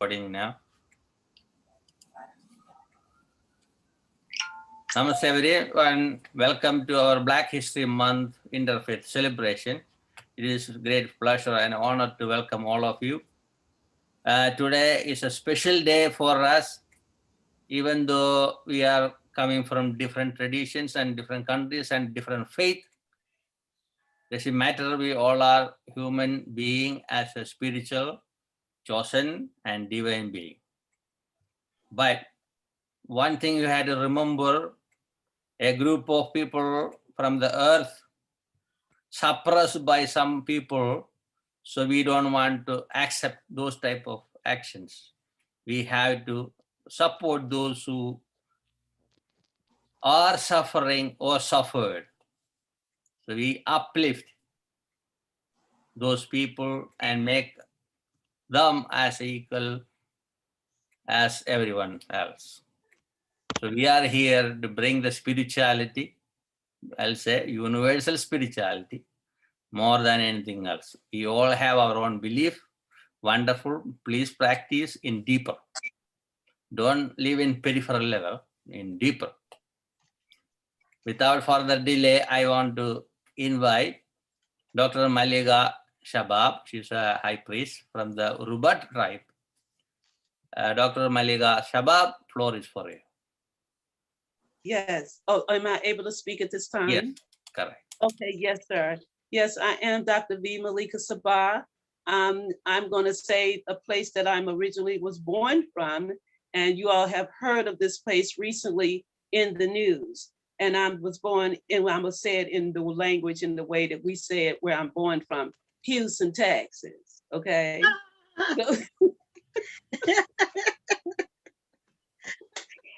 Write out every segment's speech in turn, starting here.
Recording now. Namaste everyone. Welcome to our Black History Month Interfaith celebration. It is a great pleasure and honor to welcome all of you. Today is a special day for us, even though we are coming from different traditions and different countries and different faith. Doesn't matter, we all are human being as a spiritual, chosen and divine being. But one thing you had to remember, a group of people from the earth suppressed by some people, so we don't want to accept those type of actions. We have to support those who are suffering or suffered. So we uplift those people and make them as equal as everyone else. So we are here to bring the spirituality, I'll say universal spirituality, more than anything else. We all have our own belief. Wonderful. Please practice in deeper. Don't live in peripheral level, in deeper. Without further delay, I want to invite Dr. Maliga Shabab. She's a high priest from the Urubat tribe. Dr. Maliga Shabab, floor is for you. Yes. Oh, am I able to speak at this time? Yes, correct. Okay, yes, sir. Yes, I am Dr. V. Malika Sabah. I'm going to say a place that I'm originally was born from, and you all have heard of this place recently in the news. And I was born, and I'm going to say it in the language, in the way that we say it, where I'm born from, Houston, Texas, okay?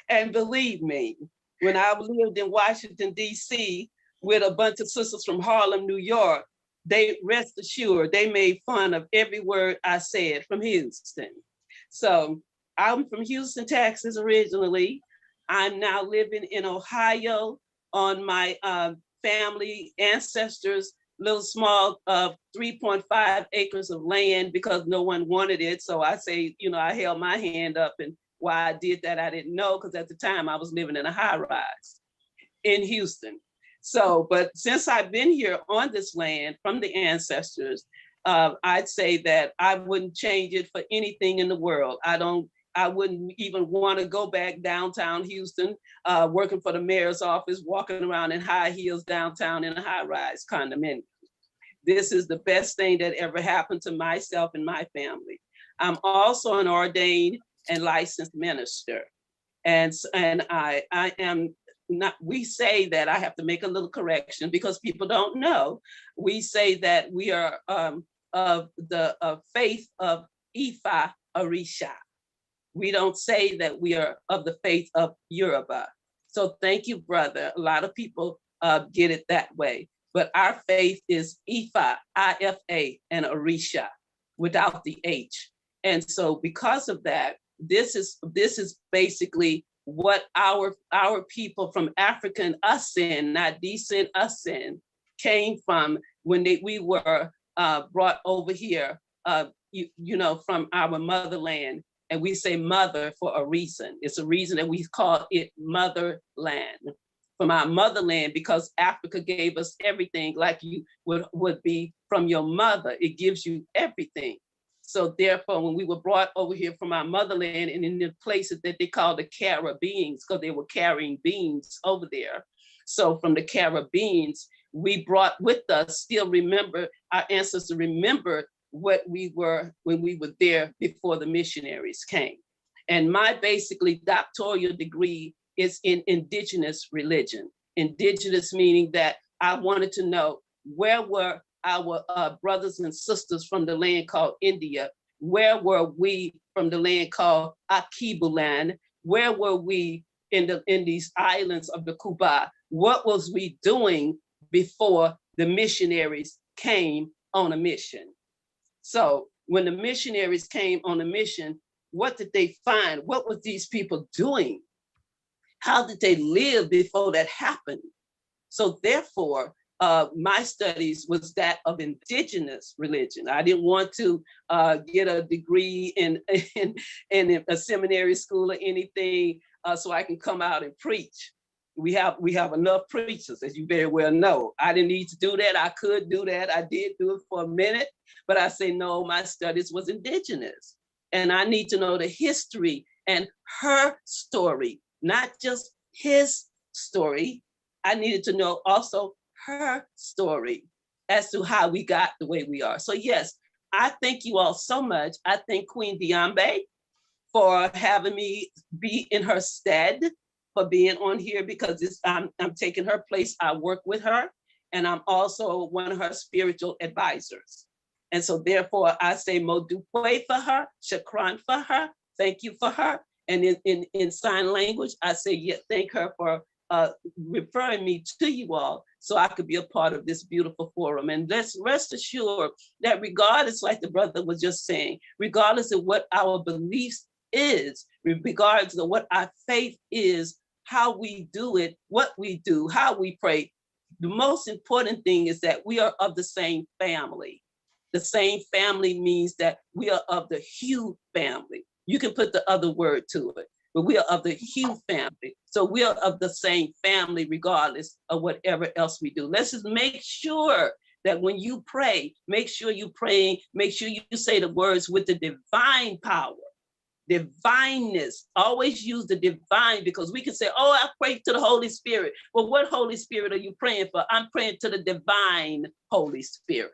And believe me, when I lived in Washington, D.C., with a bunch of sisters from Harlem, New York, they rest assured, they made fun of every word I said from Houston. So I'm from Houston, Texas originally. I'm now living in Ohio on my family ancestors' little small 3.5 acres of land because no one wanted it. So I say, I held my hand up, and why I did that, I didn't know, because at the time I was living in a high rise in Houston. So, but since I've been here on this land from the ancestors, I'd say that I wouldn't change it for anything in the world. I wouldn't even want to go back downtown Houston, working for the mayor's office, walking around in high heels downtown in a high rise condominium. This is the best thing that ever happened to myself and my family. I'm also an ordained and licensed minister. And I am not, we say that, I have to make a little correction because people don't know. We say that we are of the faith of Ifa Orisha. We don't say that we are of the faith of Yoruba. So thank you, brother. A lot of people get it that way. But our faith is Ifa, I-F-A, and Orisha, without the H. And so because of that, this is basically what our people from African Asin, not descent Asin, came from when we were brought over here, from our motherland. And we say mother for a reason. It's a reason that we call it motherland, from our motherland, because Africa gave us everything, like you would be from your mother. It gives you everything. So therefore, when we were brought over here from our motherland and in the places that they call the Caribbeans, because they were carrying beans over there. So from the Caribbeans, we brought with us, still remember, our ancestors remembered what we were when we were there before the missionaries came. And my basically doctoral degree is in indigenous religion. Indigenous meaning that I wanted to know, where were our brothers and sisters from the land called India? Where were we from the land called Akibuland? Where were we in these islands of the Kuba? What was we doing before the missionaries came on a mission? So when the missionaries came on a mission, what did they find? What were these people doing? How did they live before that happened? So therefore, my studies was that of indigenous religion. I didn't want to get a degree in a seminary school or anything so I can come out and preach. We have enough preachers, as you very well know. I didn't need to do that. I could do that. I did do it for a minute, but I say, no, my studies was indigenous. And I need to know the history and her story, not just his story. I needed to know also her story as to how we got the way we are. So yes, I thank you all so much. I thank Queen Diambe for having me be in her stead, for being on here, because I'm taking her place. I work with her, and I'm also one of her spiritual advisors. And so therefore I say Mo Dupwe for her, Shakran for her, thank you for her. And in sign language, I say, yeah, thank her for referring me to you all so I could be a part of this beautiful forum. And let's rest assured that regardless, like the brother was just saying, regardless of what our beliefs is, regardless of what our faith is, how we do it, what we do, how we pray, the most important thing is that we are of the same family. The same family means that we are of the Hugh family. You can put the other word to it, but we are of the Hugh family. So we are of the same family regardless of whatever else we do. Let's just make sure that when you pray, make sure you praying, make sure you say the words with the divine power. Divineness, always use the divine, because we can say, oh, I pray to the Holy Spirit. Well, what Holy Spirit are you praying for? I'm praying to the divine Holy Spirit.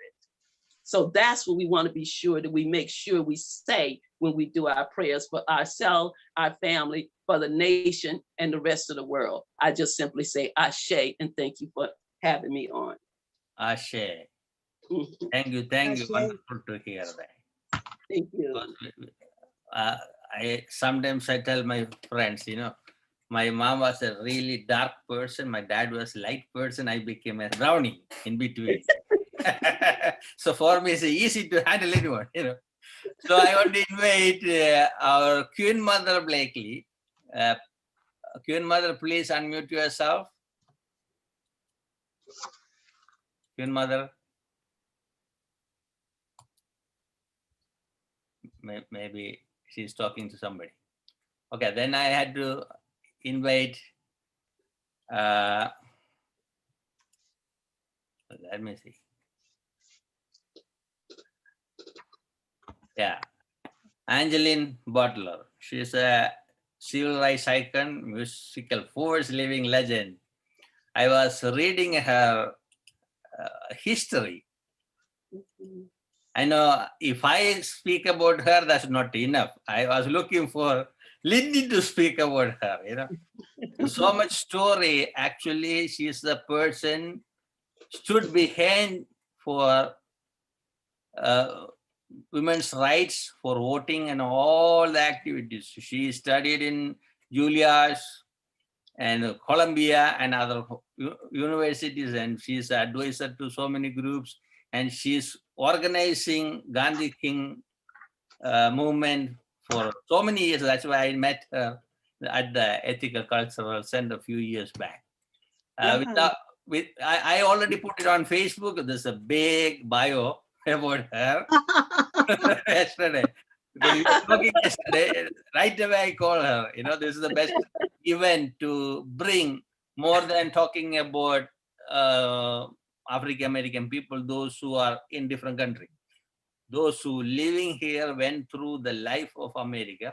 So that's what we want to be sure that we make sure we say when we do our prayers for ourselves, our family, for the nation, and the rest of the world. I just simply say Ashe, and thank you for having me on. Ashe. Thank you. Ashe. Wonderful to hear that. Thank you. Sometimes I tell my friends, my mom was a really dark person. My dad was a light person. I became a brownie in between. So for me, it's easy to handle anyone, So I want to invite our Queen Mother Blakely. Queen Mother, please unmute yourself. Queen Mother. Maybe she's talking to somebody. Okay, then I had to invite, let me see. Yeah, Angeline Butler. She's a civil rights icon, musical force, living legend. I was reading her history. I know if I speak about her, that's not enough. I was looking for Lindy to speak about her, So much story. Actually, she's the person stood behind for women's rights, for voting and all the activities. She studied in Juilliard and Columbia and other universities, and she's an advisor to so many groups, and she's organizing Gandhi King movement for so many years. That's why I met her at the Ethical Cultural Center a few years back. I already put it on Facebook. There's a big bio about her yesterday. Because we were talking yesterday, right away I call her. This is the best event to bring, more than talking about African American people, those who are in different countries. Those who living here went through the life of America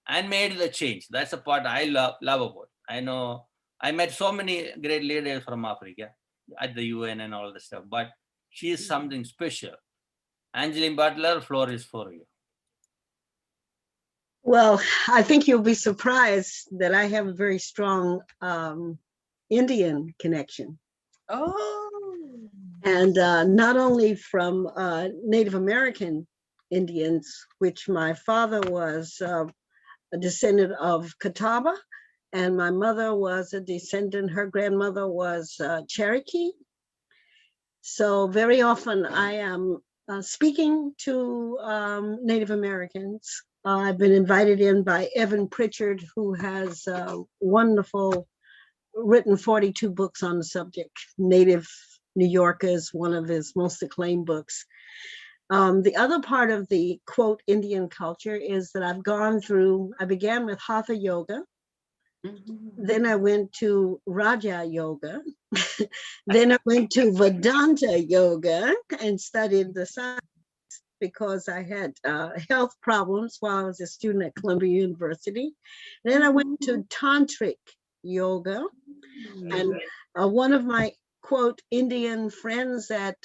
and made the change. That's the part I love about. I know I met so many great leaders from Africa at the UN and all the stuff, but she is something special. Angeline Butler, floor is for you. Well, I think you'll be surprised that I have a very strong Indian connection. Oh. And not only from Native American Indians, which my father was a descendant of Catawba, and my mother was a descendant, her grandmother was Cherokee. So very often I am speaking to Native Americans. I've been invited in by Evan Pritchard, who has wonderful, written 42 books on the subject, Native New Yorker is one of his most acclaimed books. The other part of the quote Indian culture is that I began with Hatha yoga. Then I went to Raja yoga. Then I went to Vedanta yoga and studied the science because I had health problems while I was a student at Columbia University. Then I went to Tantric yoga. And one of my quote Indian friends at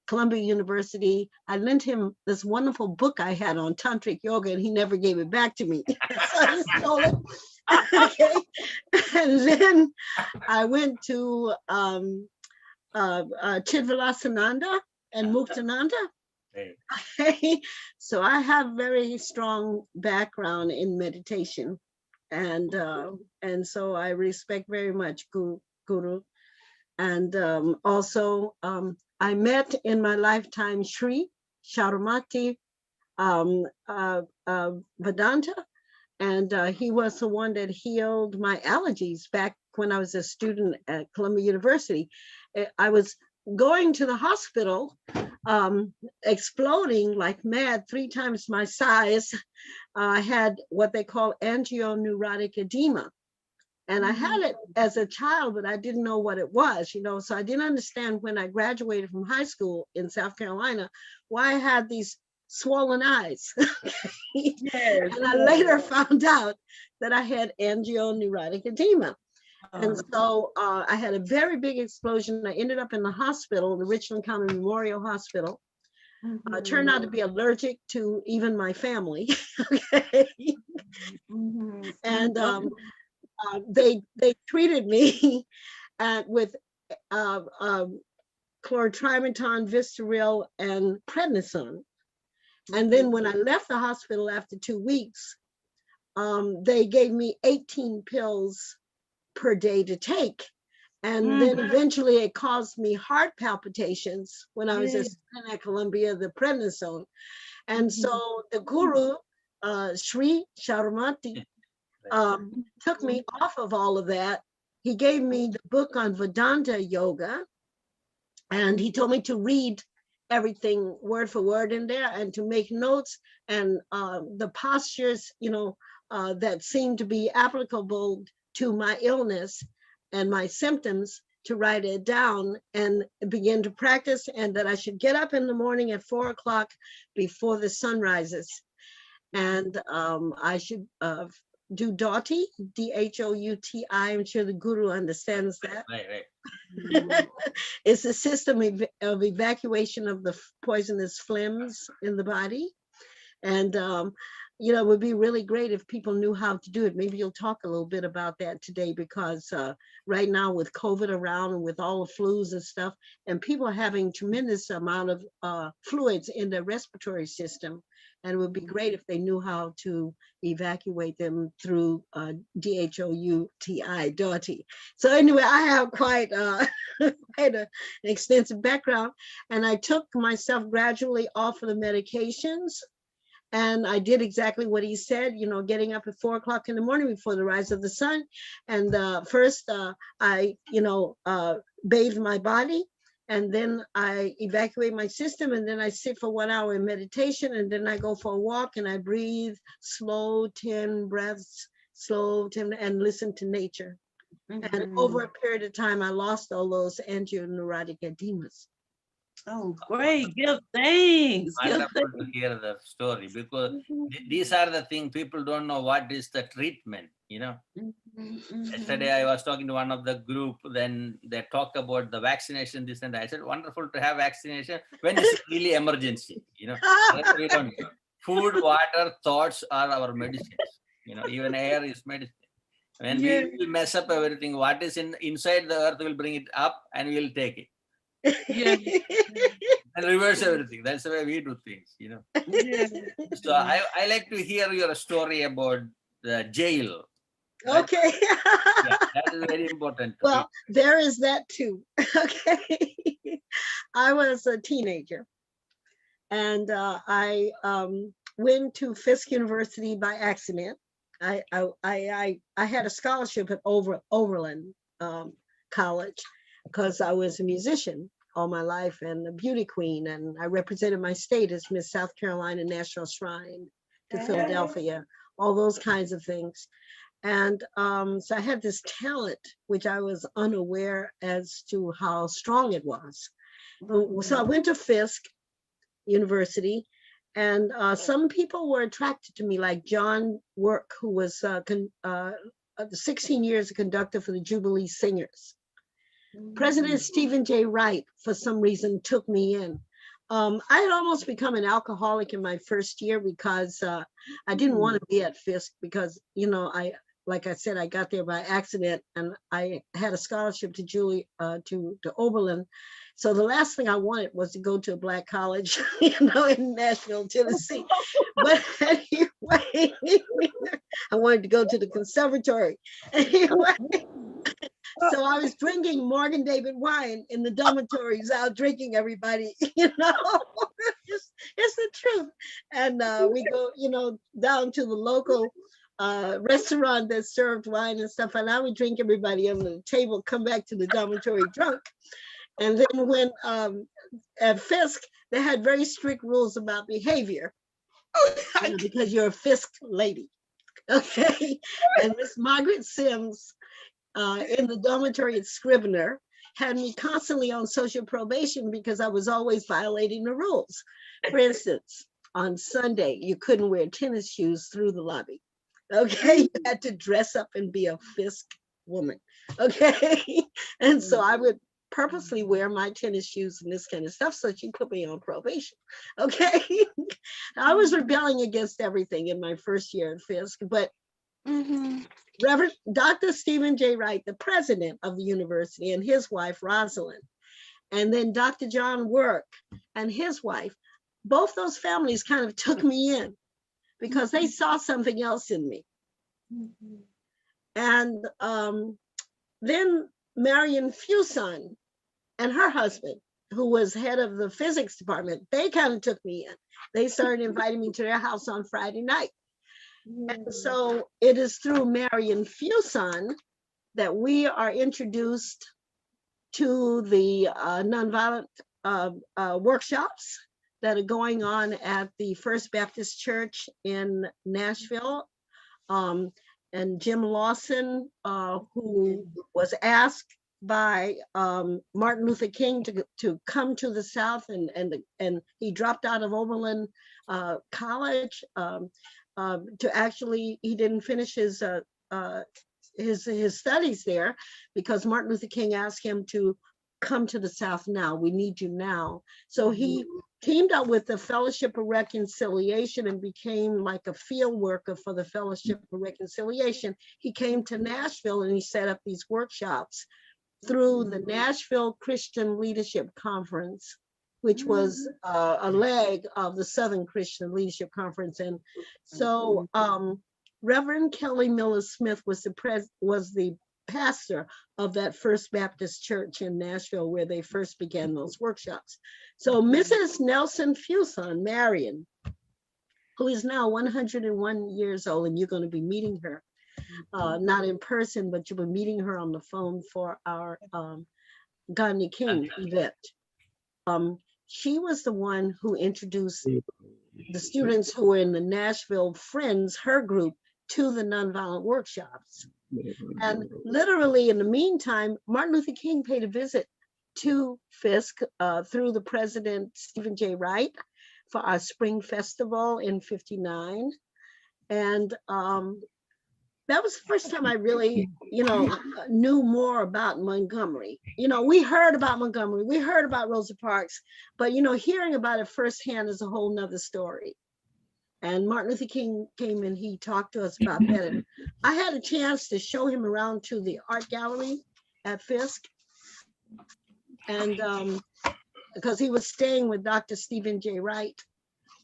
Columbia University, I lent him this wonderful book I had on Tantric yoga, and he never gave it back to me. So I stole it. Okay. And then I went to Chidvilasananda and Muktananda. Okay. So I have very strong background in meditation. And so I respect very much Guru. And also I met in my lifetime Sri Sharamati Vedanta, and he was the one that healed my allergies back when I was a student at Columbia University. I was going to the hospital, exploding like mad, 3 times my size. I had what they call angioneurotic edema. And I had it as a child, but I didn't know what it was, so I didn't understand when I graduated from high school in South Carolina, why I had these swollen eyes. Yes. And I later found out that I had angioneurotic edema. And so I had a very big explosion. I ended up in the hospital, the Richland County Memorial Hospital. Turned out to be allergic to even my family. Okay. And they treated me with chlorotrimazole, Vistaril, and prednisone. And then when I left the hospital after 2 weeks, they gave me 18 pills per day to take. And then eventually it caused me heart palpitations when I was a student at Columbia, the prednisone. And so the guru, Sri Sharamati, took me off of all of that. He gave me the book on Vedanta yoga, and he told me to read everything word for word in there and to make notes, and the postures, that seemed to be applicable to my illness and my symptoms, to write it down and begin to practice, and that I should get up in the morning at 4 o'clock before the sun rises. And I should do Dhouti, Dhouti. I'm sure the guru understands that. Right. It's a system of evacuation of the poisonous phlegms in the body. And, it would be really great if people knew how to do it. Maybe you'll talk a little bit about that today, because right now with COVID around and with all the flus and stuff, and people are having tremendous amount of fluids in their respiratory system. And it would be great if they knew how to evacuate them through Dhouti. So anyway, I have quite an extensive background, and I took myself gradually off of the medications. And I did exactly what he said, getting up at 4 o'clock in the morning before the rise of the sun. And first I, bathe my body, and then I evacuate my system, and then I sit for 1 hour in meditation, and then I go for a walk, and I breathe slow 10 breaths, and listen to nature. And over a period of time, I lost all those angioneurotic edemas. Oh, great. Give thanks. Wonderful to hear the story, because these are the things people don't know what is the treatment, Yesterday I was talking to one of the group, then they talk about the vaccination, this and that. I said, wonderful to have vaccination when it's really emergency, We don't know. Food, water, thoughts are our medicines, even air is medicine. When we will mess up everything, what is inside the earth will bring it up and we'll take it. And reverse everything. That's the way we do things, So I like to hear your story about the jail. Okay. That is very important. Well, there is that too. Okay. I was a teenager, and I went to Fisk University by accident. I had a scholarship at Overland College, because I was a musician all my life and a beauty queen. And I represented my state as Miss South Carolina National Shrine to Philadelphia, all those kinds of things. And so I had this talent, which I was unaware as to how strong it was. So I went to Fisk University, and some people were attracted to me, like John Work, who was 16 years a conductor for the Jubilee Singers. President Stephen J. Wright, for some reason, took me in. I had almost become an alcoholic in my first year because I didn't want to be at Fisk because, you know, like I said, I got there by accident, and I had a scholarship to Oberlin. So the last thing I wanted was to go to a Black college, you know, in Nashville, Tennessee. But anyway, I wanted to go to the conservatory. Anyway, so I was drinking Morgan David wine in the dormitories, out drinking everybody, you know. It's the truth. And we go, you know, down to the local restaurant that served wine and stuff, and I would drink everybody under the table, come back to the dormitory drunk. And then when at Fisk, they had very strict rules about behavior, you know, because you're a Fisk lady, okay? And Miss Margaret Sims in the dormitory at Scrivener had me constantly on social probation because I was always violating the rules. For instance, on Sunday, you couldn't wear tennis shoes through the lobby. Okay, you had to dress up and be a Fisk woman. Okay, and so I would purposely wear my tennis shoes and this kind of stuff so she put me on probation. Okay, I was rebelling against everything in my first year at Fisk, but Reverend Dr. Stephen J. Wright, the president of the university, and his wife, Rosalind, and then Dr. John Work and his wife, both those families kind of took me in because they saw something else in me. And then Marion Fuson and her husband, who was head of the physics department, they kind of took me in. They started inviting me to their house on Friday night. And so it is through Marion Fuson that we are introduced to the nonviolent workshops that are going on at the First Baptist Church in Nashville. And Jim Lawson, who was asked by Martin Luther King to come to the South, and he dropped out of Oberlin College to actually, he didn't finish his studies there because Martin Luther King asked him to come to the South now. We need you now. So he teamed up with the Fellowship of Reconciliation and became like a field worker for the Fellowship of Reconciliation. He came to Nashville and he set up these workshops through the Nashville Christian Leadership Conference, which was a leg of the Southern Christian Leadership Conference. And so Reverend Kelly Miller Smith was the pastor of that First Baptist Church in Nashville, where they first began those workshops. So Mrs. Nelson Fuson, Marion, who is now 101 years old, and you're going to be meeting her, not in person, but you'll be meeting her on the phone for our Gandhi King event. She was the one who introduced the students who were in the Nashville Friends, her group, to the nonviolent workshops. And literally in the meantime, Martin Luther King paid a visit to Fisk through the president, Stephen J. Wright, for our spring festival in '59. And that was the first time I really, knew more about Montgomery. We heard about Montgomery, we heard about Rosa Parks, but, hearing about it firsthand is a whole nother story. And Martin Luther King came and he talked to us about that. And I had a chance to show him around to the art gallery at Fisk. And because he was staying with Dr. Stephen J. Wright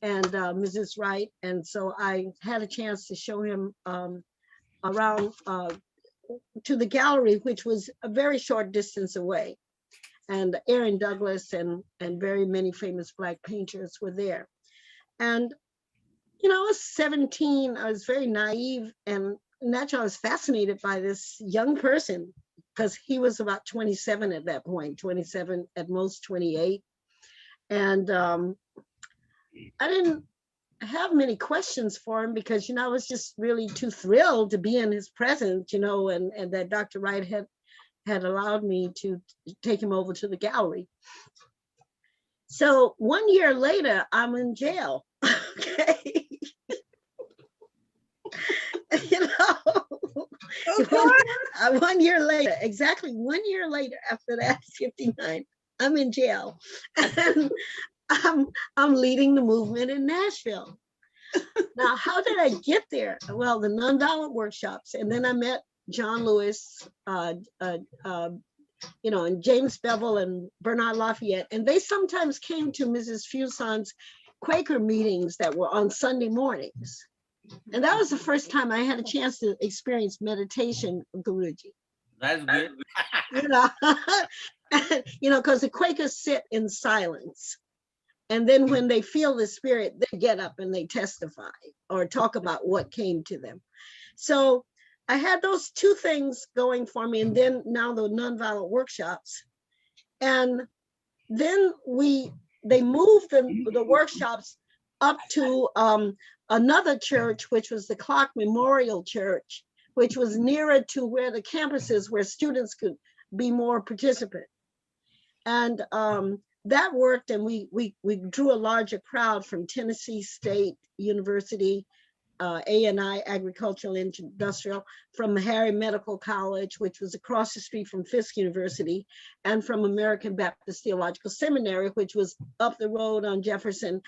and Mrs. Wright. And so I had a chance to show him around to the gallery, which was a very short distance away. And Aaron Douglas and very many famous Black painters were there. And I was 17, I was very naive, and naturally I was fascinated by this young person because he was about 27 at that point, 27, at most 28. And I didn't have many questions for him because, I was just really too thrilled to be in his presence, and that Dr. Wright had allowed me to take him over to the gallery. So 1 year later, I'm in jail. Okay. Okay. 1 year later, exactly 1 year later, after that, 59, I'm in jail. And I'm leading the movement in Nashville. Now, how did I get there? Well, the nonviolent workshops, and then I met John Lewis, and James Bevel and Bernard Lafayette, and they sometimes came to Mrs. Fuson's Quaker meetings that were on Sunday mornings. And that was the first time I had a chance to experience meditation, Guruji. That's good. Because the Quakers sit in silence. And then when they feel the spirit, they get up and they testify or talk about what came to them. So I had those two things going for me. And then now the nonviolent workshops. And then they moved the workshops up to another church, which was the Clark Memorial Church, which was nearer to where the campuses where students could be more participant. And that worked, and we drew a larger crowd from Tennessee State University, A&I, Agricultural and Industrial, from Harry Medical College, which was across the street from Fisk University, and from American Baptist Theological Seminary, which was up the road on Jefferson.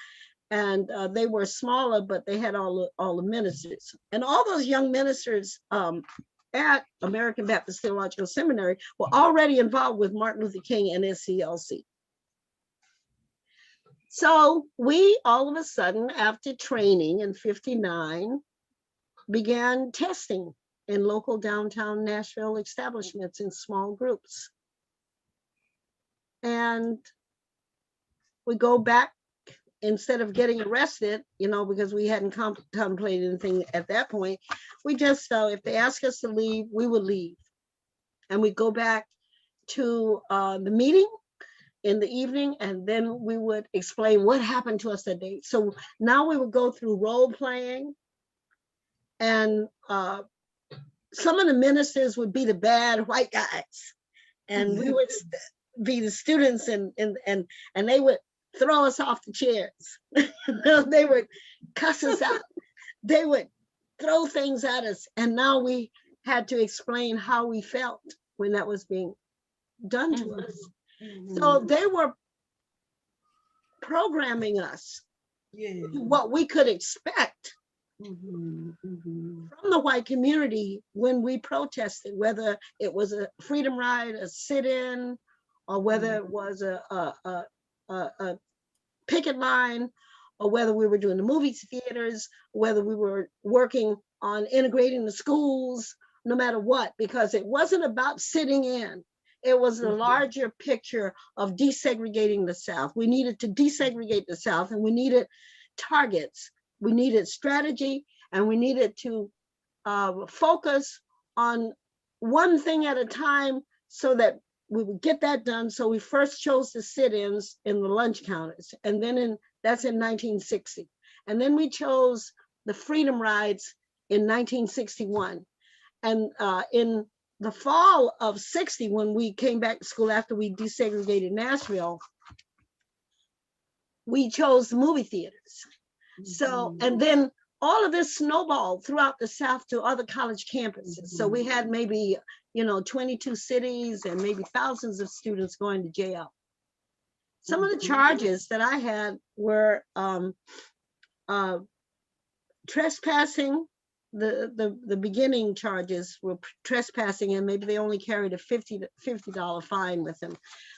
And they were smaller, but they had all the ministers. And all those young ministers at American Baptist Theological Seminary were already involved with Martin Luther King and SCLC. So we all of a sudden, after training in 59, began testing in local downtown Nashville establishments in small groups. And we go back, instead of getting arrested, because we hadn't contemplated anything at that point, we just, if they ask us to leave, we would leave. And we go back to the meeting in the evening, and then we would explain what happened to us that day. So now we would go through role playing, and some of the ministers would be the bad white guys, and we would be the students, and they would throw us off the chairs. They would cuss us out. They would throw things at us. And now we had to explain how we felt when that was being done to us. So they were programming us what we could expect from the white community when we protested, whether it was a freedom ride, a sit-in, or whether it was a picket line, or whether we were doing the movie theaters, whether we were working on integrating the schools, no matter what, because it wasn't about sitting in. It was a larger picture of desegregating the South. We needed to desegregate the South, and we needed targets. We needed strategy, and we needed to focus on one thing at a time so that we would get that done. So we first chose the sit-ins in the lunch counters, and then that's in 1960. And then we chose the freedom rides in 1961. And in the fall of 60, when we came back to school after we desegregated Nashville, we chose the movie theaters. So, and then all of this snowballed throughout the South to other college campuses. So we had maybe, 22 cities and maybe thousands of students going to jail. Some of the charges that I had were trespassing. The beginning charges were trespassing, and maybe they only carried a $50 fine with them.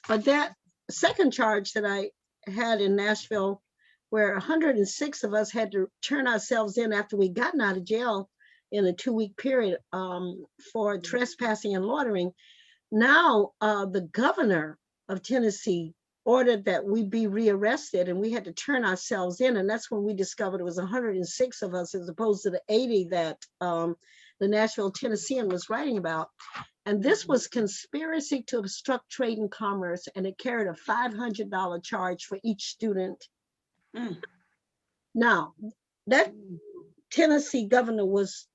But that second charge that I had in Nashville, where 106 of us had to turn ourselves in after we'd gotten out of jail in a 2-week period for trespassing and loitering. Now the governor of Tennessee ordered that we be rearrested, and we had to turn ourselves in. And that's when we discovered it was 106 of us as opposed to the 80 that the Nashville Tennessean was writing about. And this was conspiracy to obstruct trade and commerce, and it carried a $500 charge for each student. Now, that Tennessee governor was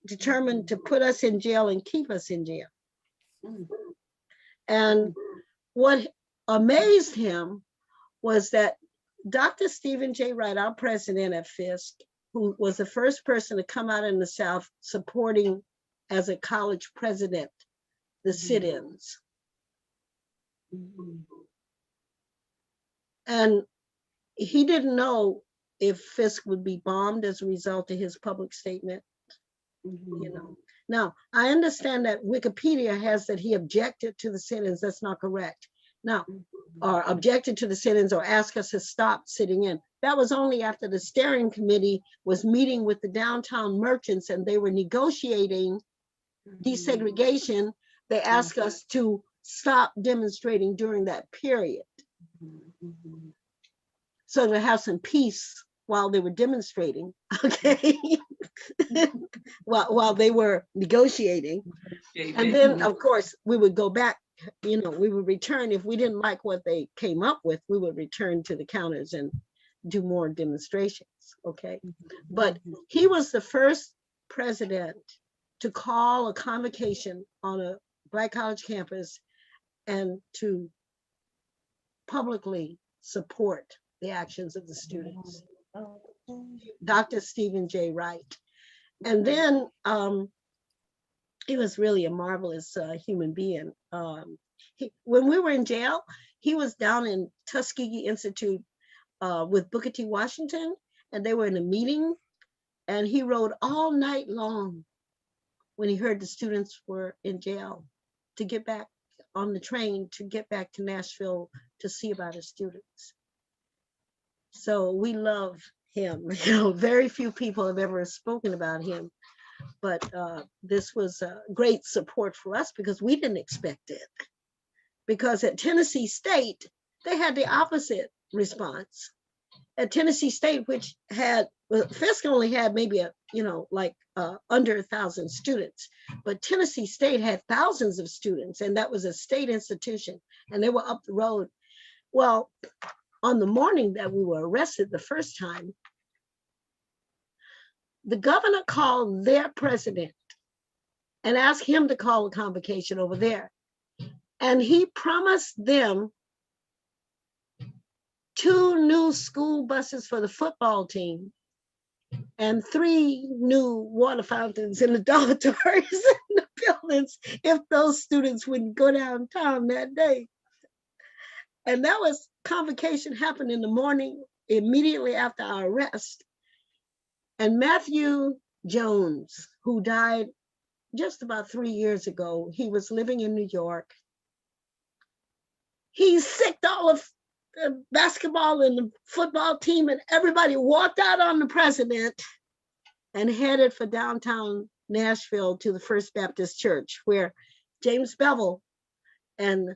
determined to put us in jail and keep us in jail. And what amazed him was that Dr. Stephen J. Wright, our president at Fisk, who was the first person to come out in the South supporting as a college president the sit-ins. And he didn't know if Fisk would be bombed as a result of his public statement. You know. Now, I understand that Wikipedia has that he objected to the sit-ins. That's not correct. Now, or objected to the sit-ins or asked us to stop sitting in. That was only after the steering committee was meeting with the downtown merchants and they were negotiating desegregation. They asked us to stop demonstrating during that period. So to have some peace while they were demonstrating, okay? while they were negotiating. And then, of course, we would go back, you know, we would return. If we didn't like what they came up with, we would return to the counters and do more demonstrations, okay? But he was the first president to call a convocation on a Black college campus and to publicly support the actions of the students. Dr. Stephen J. Wright. And then he was really a marvelous human being. When we were in jail, he was down in Tuskegee Institute with Booker T. Washington, and they were in a meeting, and he wrote all night long when he heard the students were in jail to get back on the train to get back to Nashville to see about his students. So we love him. You know, very few people have ever spoken about him, but this was a great support for us because we didn't expect it. Because at Tennessee State, they had the opposite response. At Tennessee State, which had, well, Fisk only had maybe a, you know, like under 1,000 students, but Tennessee State had thousands of students, and that was a state institution, and they were up the road. Well, on the morning that we were arrested the first time, the governor called their president and asked him to call a convocation over there. And he promised them 2 new school buses for the football team and 3 new water fountains in the dormitories in the buildings if those students wouldn't go downtown that day. And that was, convocation happened in the morning immediately after our arrest. And Matthew Jones, who died just about 3 years ago, he was living in New York. He sicked all of the basketball and the football team, and everybody walked out on the president and headed for downtown Nashville to the First Baptist Church, where James Bevel and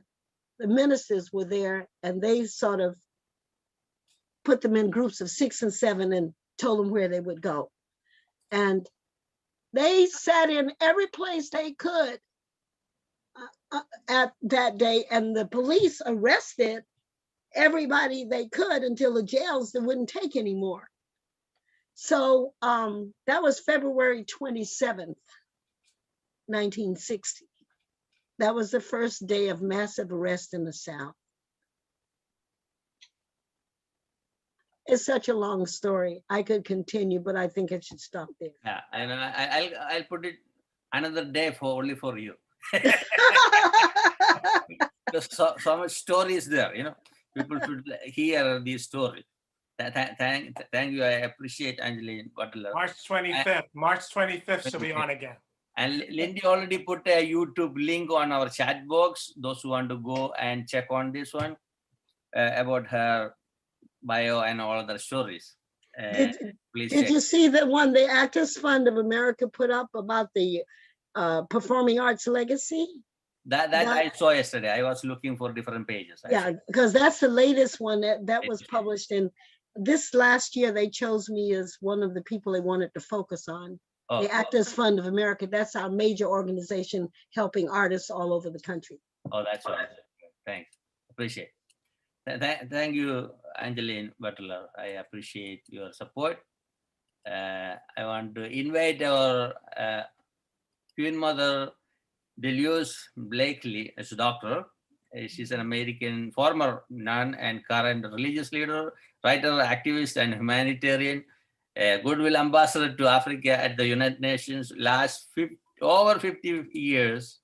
the ministers were there, and they sort of put them in groups of 6 and 7 and told them where they would go. And they sat in every place they could at that day, and the police arrested everybody they could until the jails that wouldn't take anymore. So that was February 27th, 1960. That was the first day of massive arrest in the South. It's such a long story. I could continue, but I think I should stop there. Yeah, and I'll put it another day for only for you. Because so much story is there, you know. People should hear the story. Thank you. I appreciate Angeline Butler. March 25th. March 25th she'll be on again. And Lindy already put a YouTube link on our chat box. Those who want to go and check on this one about her bio and all other stories. Please Did check. you see the one the Actors Fund of America put up about the performing arts legacy? That I saw yesterday. I was looking for different pages. Yeah, because that's the latest one that was published. And this last year, they chose me as one of the people they wanted to focus on. Oh, The Actors Fund of America. That's our major organization helping artists all over the country. oh, that's right. Thanks. Appreciate. Thank you, Angeline Butler. I appreciate your support. I want to invite our Queen Mother Deluse Blakely as a doctor. She's an American former nun and current religious leader, writer, activist, and humanitarian. A goodwill ambassador to Africa at the United Nations. Over 50 years,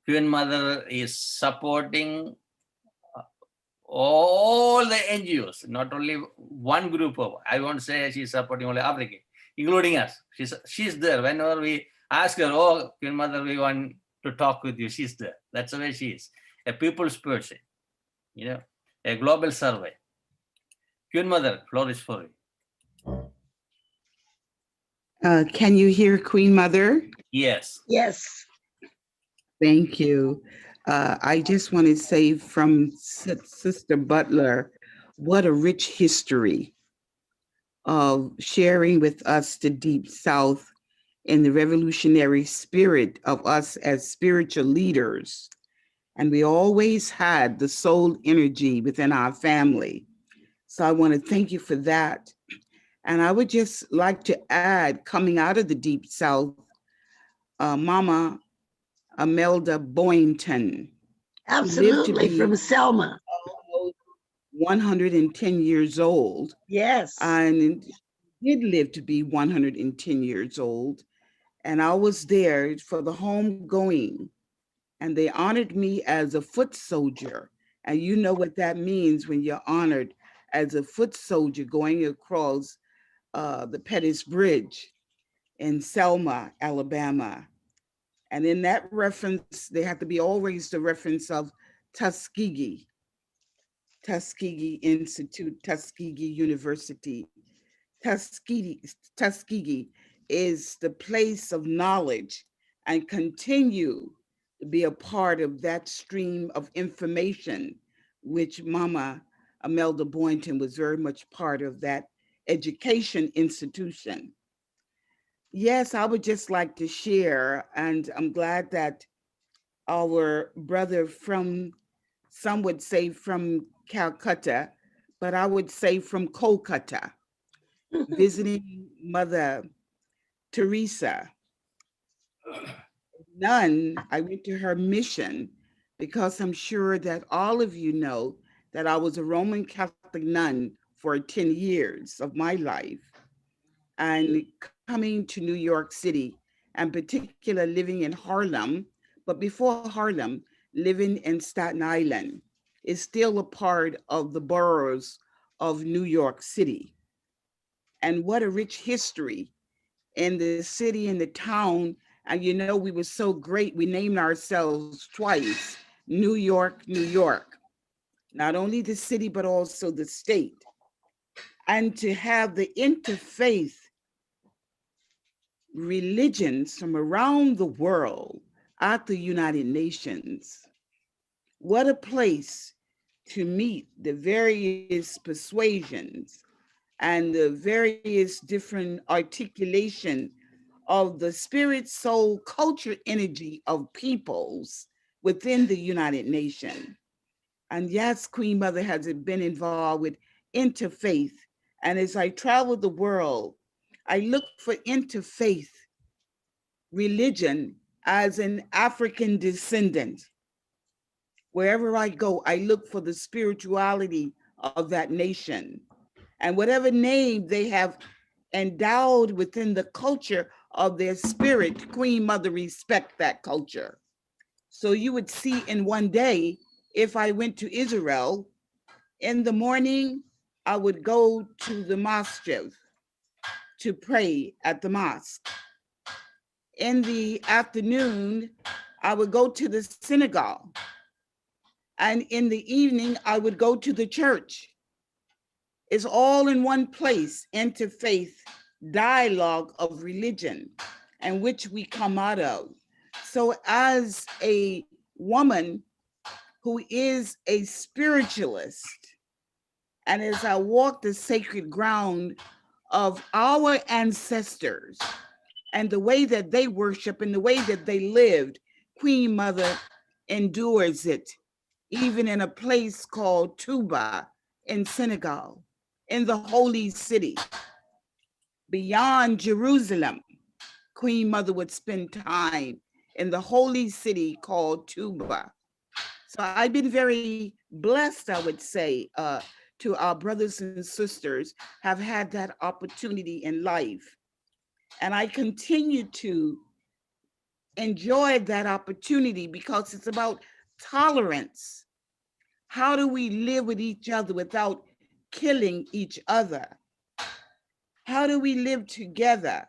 Queen Mother is supporting all the NGOs, not only one group of, I won't say she's supporting only Africa, including us. She's there. Whenever we ask her, oh, Queen Mother, we want to talk with you, she's there. That's the way she is. A people's person, you know, a global survey. Queen Mother, floor is for you. Can you hear Queen Mother? Yes. Yes. Thank you. I just want to say from Sister Butler, what a rich history of sharing with us the Deep South in the revolutionary spirit of us as spiritual leaders. And we always had the soul energy within our family. So I want to thank you for that. And I would just like to add, coming out of the Deep South, Mama Imelda Boynton. Absolutely, from Selma. Almost 110 years old. Yes. And did live to be 110 years old. And I was there for the homegoing. And they honored me as a foot soldier. And you know what that means when you're honored as a foot soldier going across the Pettus Bridge in Selma, Alabama. And in that reference, there had to be always the reference of Tuskegee Institute, Tuskegee University. Tuskegee is the place of knowledge and continue to be a part of that stream of information, which Mama Imelda Boynton was very much part of that education institution. Yes, I would just like to share, and I'm glad that our brother from, some would say from Calcutta, but I would say from Kolkata, visiting Mother Teresa. Nun, I went to her mission because I'm sure that all of you know that I was a Roman Catholic nun for 10 years of my life. And coming to New York City, and particularly living in Harlem, but before Harlem, living in Staten Island is still a part of the boroughs of New York City. And what a rich history in the city and the town. And you know, we were so great, we named ourselves twice, New York, New York. Not only the city, but also the state. And to have the interfaith religions from around the world at the United Nations. What a place to meet the various persuasions and the various different articulation of the spirit, soul, culture, energy of peoples within the United Nations. And yes, Queen Mother has been involved with interfaith. And as I travel the world, I look for interfaith religion as an African descendant. Wherever I go, I look for the spirituality of that nation. And whatever name they have endowed within the culture of their spirit, Queen Mother respect that culture. So you would see in one day, if I went to Israel, in the morning, I would go to the mosque to pray at the mosque. In the afternoon, I would go to the synagogue. And in the evening, I would go to the church. It's all in one place, interfaith dialogue of religion, and which we come out of. So as a woman who is a spiritualist. And as I walk the sacred ground of our ancestors and the way that they worship and the way that they lived, Queen Mother endures it, even in a place called Touba in Senegal, in the holy city. Beyond Jerusalem, Queen Mother would spend time in the holy city called Touba. So I've been very blessed, I would say, to our brothers and sisters have had that opportunity in life. And I continue to enjoy that opportunity because it's about tolerance. How do we live with each other without killing each other? How do we live together?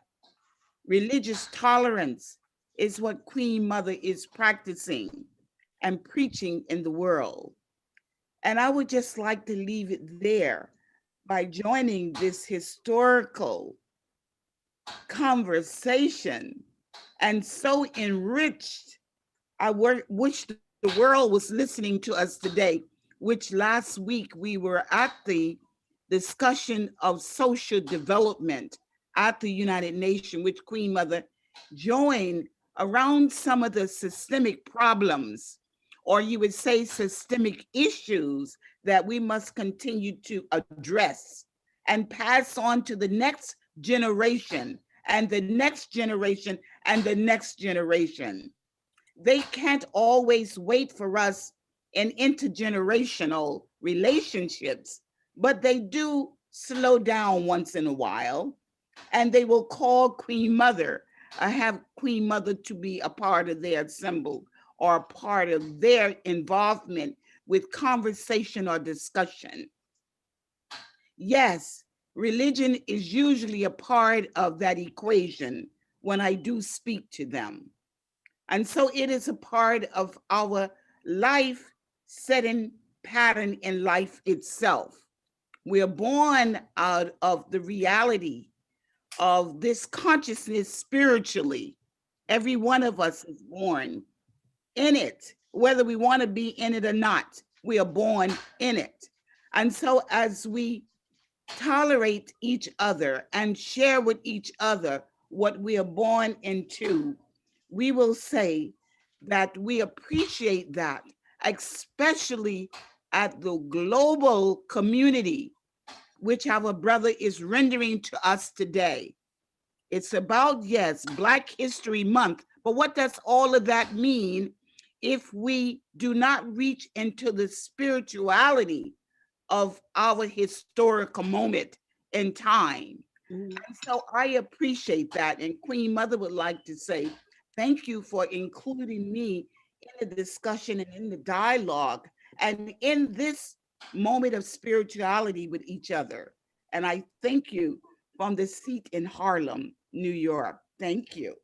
Religious tolerance is what Queen Mother is practicing and preaching in the world. And I would just like to leave it there by joining this historical conversation and so enriched. I wish the world was listening to us today, which last week we were at the discussion of social development at the United Nations, which Queen Mother joined around some of the systemic problems, or you would say systemic issues that we must continue to address and pass on to the next generation and the next generation and the next generation. They can't always wait for us in intergenerational relationships, but they do slow down once in a while, and they will call Queen Mother, have Queen Mother to be a part of their assembly or a part of their involvement with conversation or discussion. Yes, religion is usually a part of that equation when I do speak to them. And so it is a part of our life setting pattern in life itself. We are born out of the reality of this consciousness spiritually. Every one of us is born in it, whether we want to be in it or not. We are born in it. And so as we tolerate each other and share with each other what we are born into, we will say that we appreciate that, especially at the global community, which our brother is rendering to us today. It's about, yes, Black History Month, but what does all of that mean if we do not reach into the spirituality of our historical moment in time? And so I appreciate that. And Queen Mother would like to say, thank you for including me in the discussion and in the dialogue and in this moment of spirituality with each other. And I thank you from the seat in Harlem, New York. Thank you.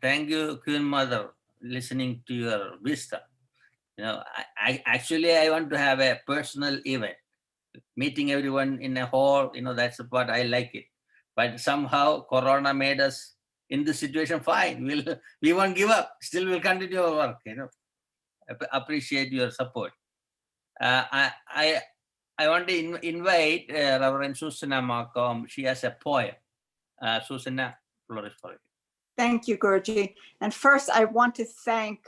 Thank you, Queen Mother, listening to your wisdom. You know, I want to have a personal event, meeting everyone in a hall. You know, that's what I like it. But somehow Corona made us in this situation. Fine, we won't give up. Still, we'll continue our work. You know, appreciate your support. I want to invite Reverend Susanna Markham. She has a poem. Susanna, flourish for it. Thank you, Gurji. And first, I want to thank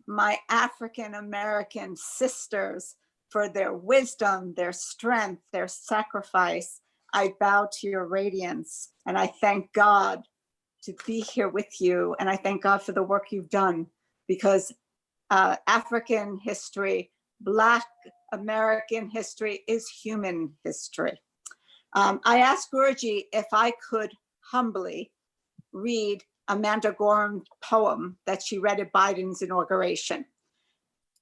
my African American sisters for their wisdom, their strength, their sacrifice. I bow to your radiance, and I thank God to be here with you. And I thank God for the work you've done, because African history, Black American history is human history. I asked Gurji if I could humbly read Amanda Gorham's poem that she read at Biden's inauguration.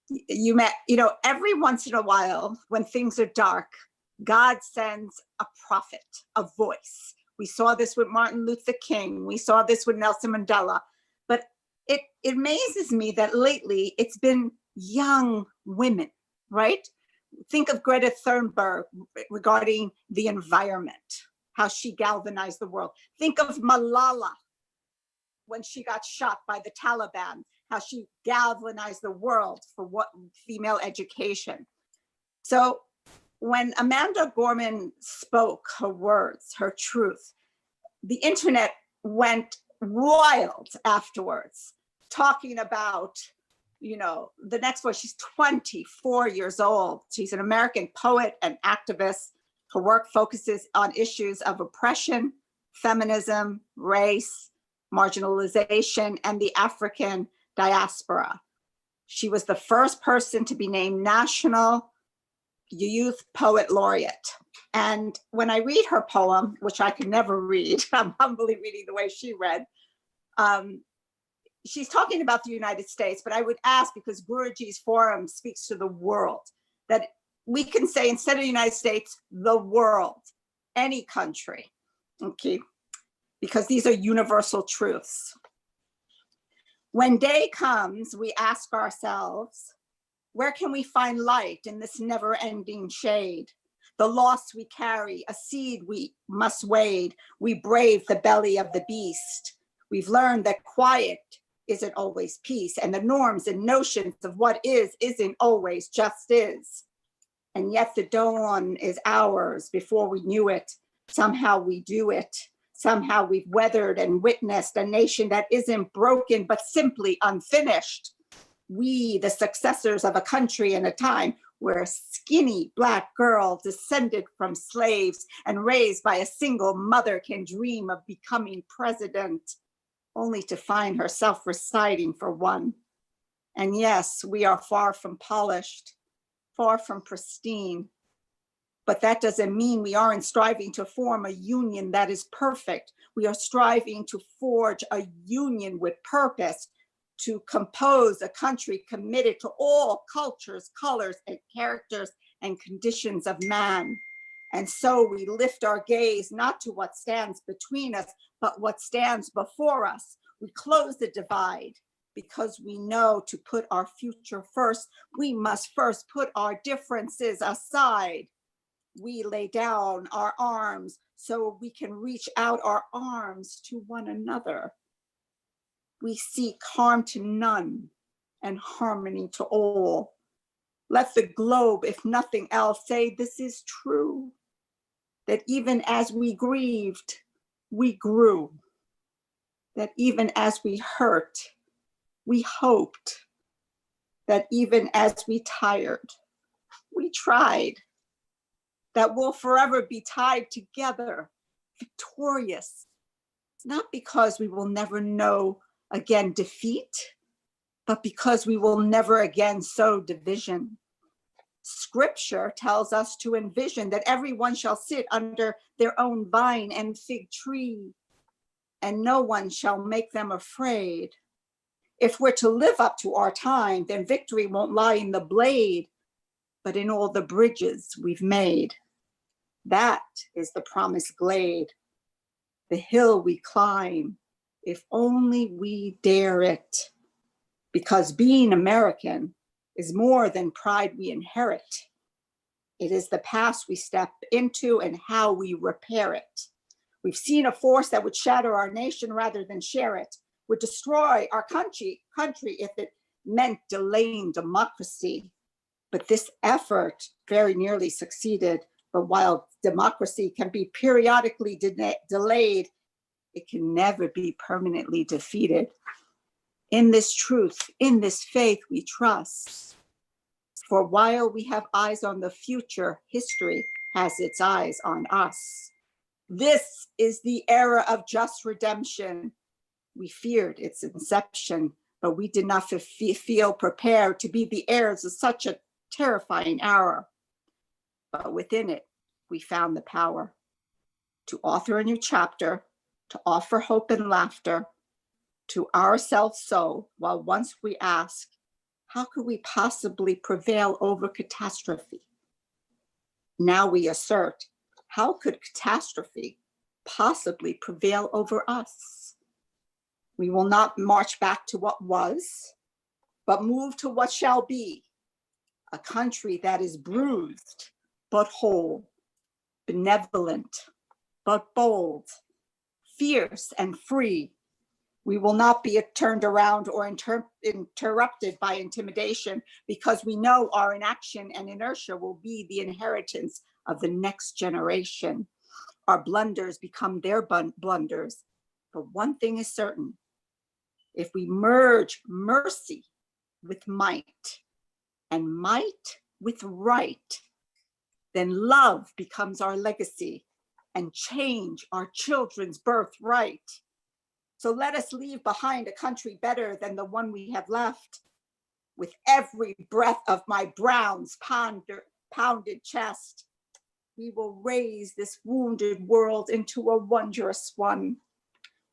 You know, every once in a while, when things are dark, God sends a prophet, a voice. We saw this with Martin Luther King. We saw this with Nelson Mandela. But it amazes me that lately it's been young women, right? Think of Greta Thunberg regarding the environment, how she galvanized the world. Think of Malala when she got shot by the Taliban, how she galvanized the world for what female education. So when Amanda Gorman spoke her words, her truth, the internet went wild afterwards, talking about, you know, the next one. She's 24 years old. She's an American poet and activist. Her work focuses on issues of oppression, feminism, race, marginalization, and the African diaspora. She was the first person to be named National Youth Poet Laureate. And when I read her poem, which I could never read, I'm humbly reading the way she read, she's talking about the United States, but I would ask, because Guruji's forum speaks to the world, that we can say, instead of the United States, the world, any country, okay? Because these are universal truths. When day comes, we ask ourselves, where can we find light in this never-ending shade? The loss we carry, a seed we must wade. We brave the belly of the beast. We've learned that quiet isn't always peace, and the norms and notions of what is isn't always just is. And yet the dawn is ours before we knew it. Somehow we do it. Somehow we've weathered and witnessed a nation that isn't broken, but simply unfinished. We, the successors of a country and a time where a skinny Black girl descended from slaves and raised by a single mother can dream of becoming president, only to find herself reciting for one. And yes, we are far from polished, far from pristine, but that doesn't mean we aren't striving to form a union that is perfect. We are striving to forge a union with purpose, to compose a country committed to all cultures, colors, and characters and conditions of man. And so we lift our gaze not to what stands between us, but what stands before us. We close the divide because we know to put our future first, we must first put our differences aside. We lay down our arms so we can reach out our arms to one another. We seek harm to none and harmony to all. Let the globe, if nothing else, say this is true, that even as we grieved, we grew, that even as we hurt, we hoped, that even as we tired, we tried, that we'll forever be tied together, victorious, not because we will never know again defeat, but because we will never again sow division. Scripture tells us to envision that everyone shall sit under their own vine and fig tree, and no one shall make them afraid. If we're to live up to our time, then victory won't lie in the blade, but in all the bridges we've made. That is the promised glade, the hill we climb, if only we dare it. Because being American is more than pride we inherit. It is the past we step into and how we repair it. We've seen a force that would shatter our nation rather than share it, would destroy our country if it meant delaying democracy. But this effort very nearly succeeded. But while democracy can be periodically delayed, it can never be permanently defeated. In this truth, in this faith, we trust. For while we have eyes on the future, history has its eyes on us. This is the era of just redemption. We feared its inception, but we did not feel prepared to be the heirs of such a terrifying hour. But within it, we found the power to author a new chapter, to offer hope and laughter to ourselves. So while once we ask, how could we possibly prevail over catastrophe? Now we assert, how could catastrophe possibly prevail over us? We will not march back to what was, but move to what shall be, a country that is bruised, but whole, benevolent, but bold, fierce and free, We will not be turned around or interrupted by intimidation, because we know our inaction and inertia will be the inheritance of the next generation. Our blunders become their blunders. But one thing is certain: if we merge mercy with might and might with right, then love becomes our legacy and change our children's birthright. So let us leave behind a country better than the one we have left. With every breath of my Brown's pounded chest, we will raise this wounded world into a wondrous one.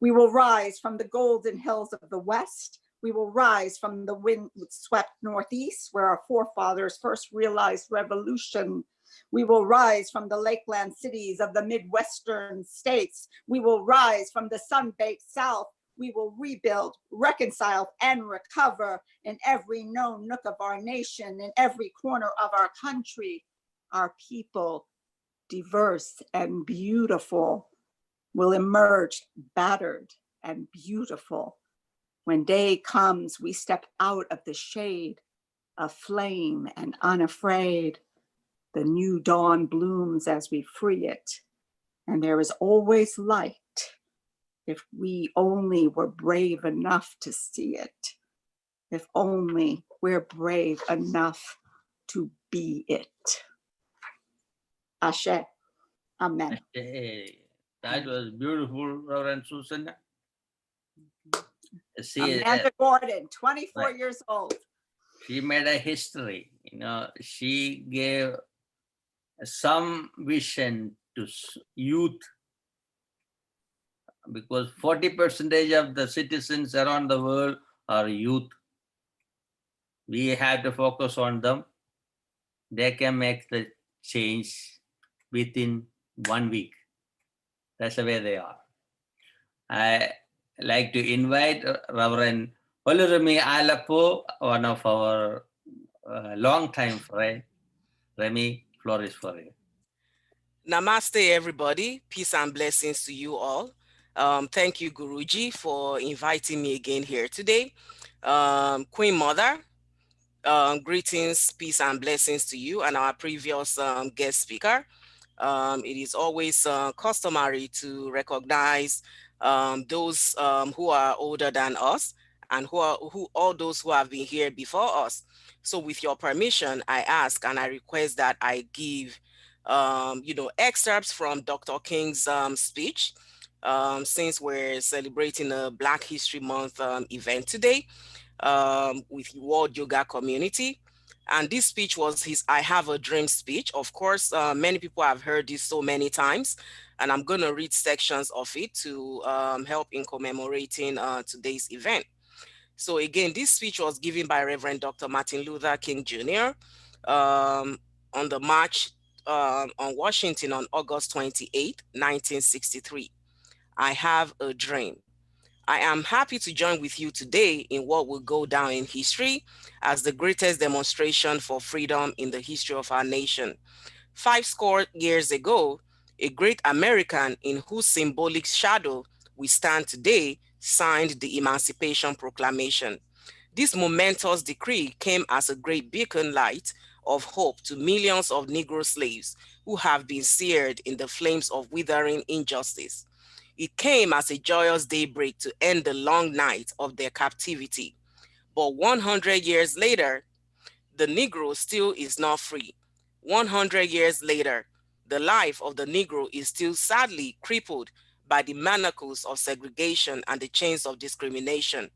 We will rise from the golden hills of the West. We will rise from the wind-swept Northeast, where our forefathers first realized revolution. We will rise from the lakeland cities of the Midwestern states. We will rise from the sun-baked South. We will rebuild, reconcile, and recover in every known nook of our nation, in every corner of our country. Our people, diverse and beautiful, will emerge battered and beautiful. When day comes, we step out of the shade, aflame and unafraid. The new dawn blooms as we free it, and there is always light if we only were brave enough to see it. If only we're brave enough to be it. Ashe. Amen. Hey, that was beautiful, Reverend Susan. See, Amanda Gordon, 24 right. years old. She made a history. She gave some vision to youth, because 40% of the citizens around the world are youth. We have to focus on them. They can make the change within 1 week. That's the way they are. I like to invite Reverend Olurumi Alapo, one of our long-time friends. Remy, floor is for you. Namaste, everybody. Peace and blessings to you all. Thank you, Guruji, for inviting me again here today. Queen Mother, greetings, peace and blessings to you and our previous guest speaker. It is always customary to recognize those who are older than us and all those who have been here before us. So with your permission, I ask and I request that I give excerpts from Dr. King's speech, since we're celebrating a Black History Month event today with World Yoga Community. And this speech was his I Have a Dream speech. Of course, many people have heard this so many times, and I'm going to read sections of it to help in commemorating today's event. So again, this speech was given by Reverend Dr. Martin Luther King Jr. On the march on Washington on August 28, 1963. I have a dream. I am happy to join with you today in what will go down in history as the greatest demonstration for freedom in the history of our nation. 50 years ago, a great American in whose symbolic shadow we stand today signed the Emancipation Proclamation. This momentous decree came as a great beacon light of hope to millions of Negro slaves who have been seared in the flames of withering injustice. It came as a joyous daybreak to end the long night of their captivity. But 100 years later, the Negro still is not free. 100 years later, the life of the Negro is still sadly crippled by the manacles of segregation and the chains of discrimination.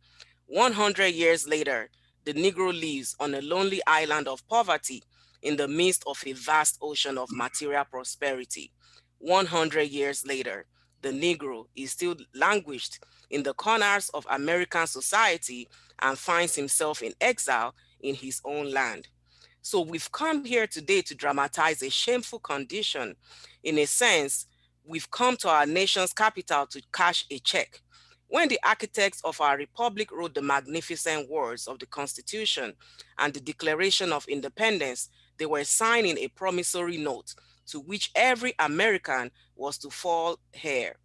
100 years later, the Negro lives on a lonely island of poverty in the midst of a vast ocean of material prosperity. 100 years later, the Negro is still languished in the corners of American society and finds himself in exile in his own land. So we've come here today to dramatize a shameful condition. In a sense, we've come to our nation's capital to cash a check. When the architects of our republic wrote the magnificent words of the Constitution and the Declaration of Independence, they were signing a promissory note to which every American was to fall heir.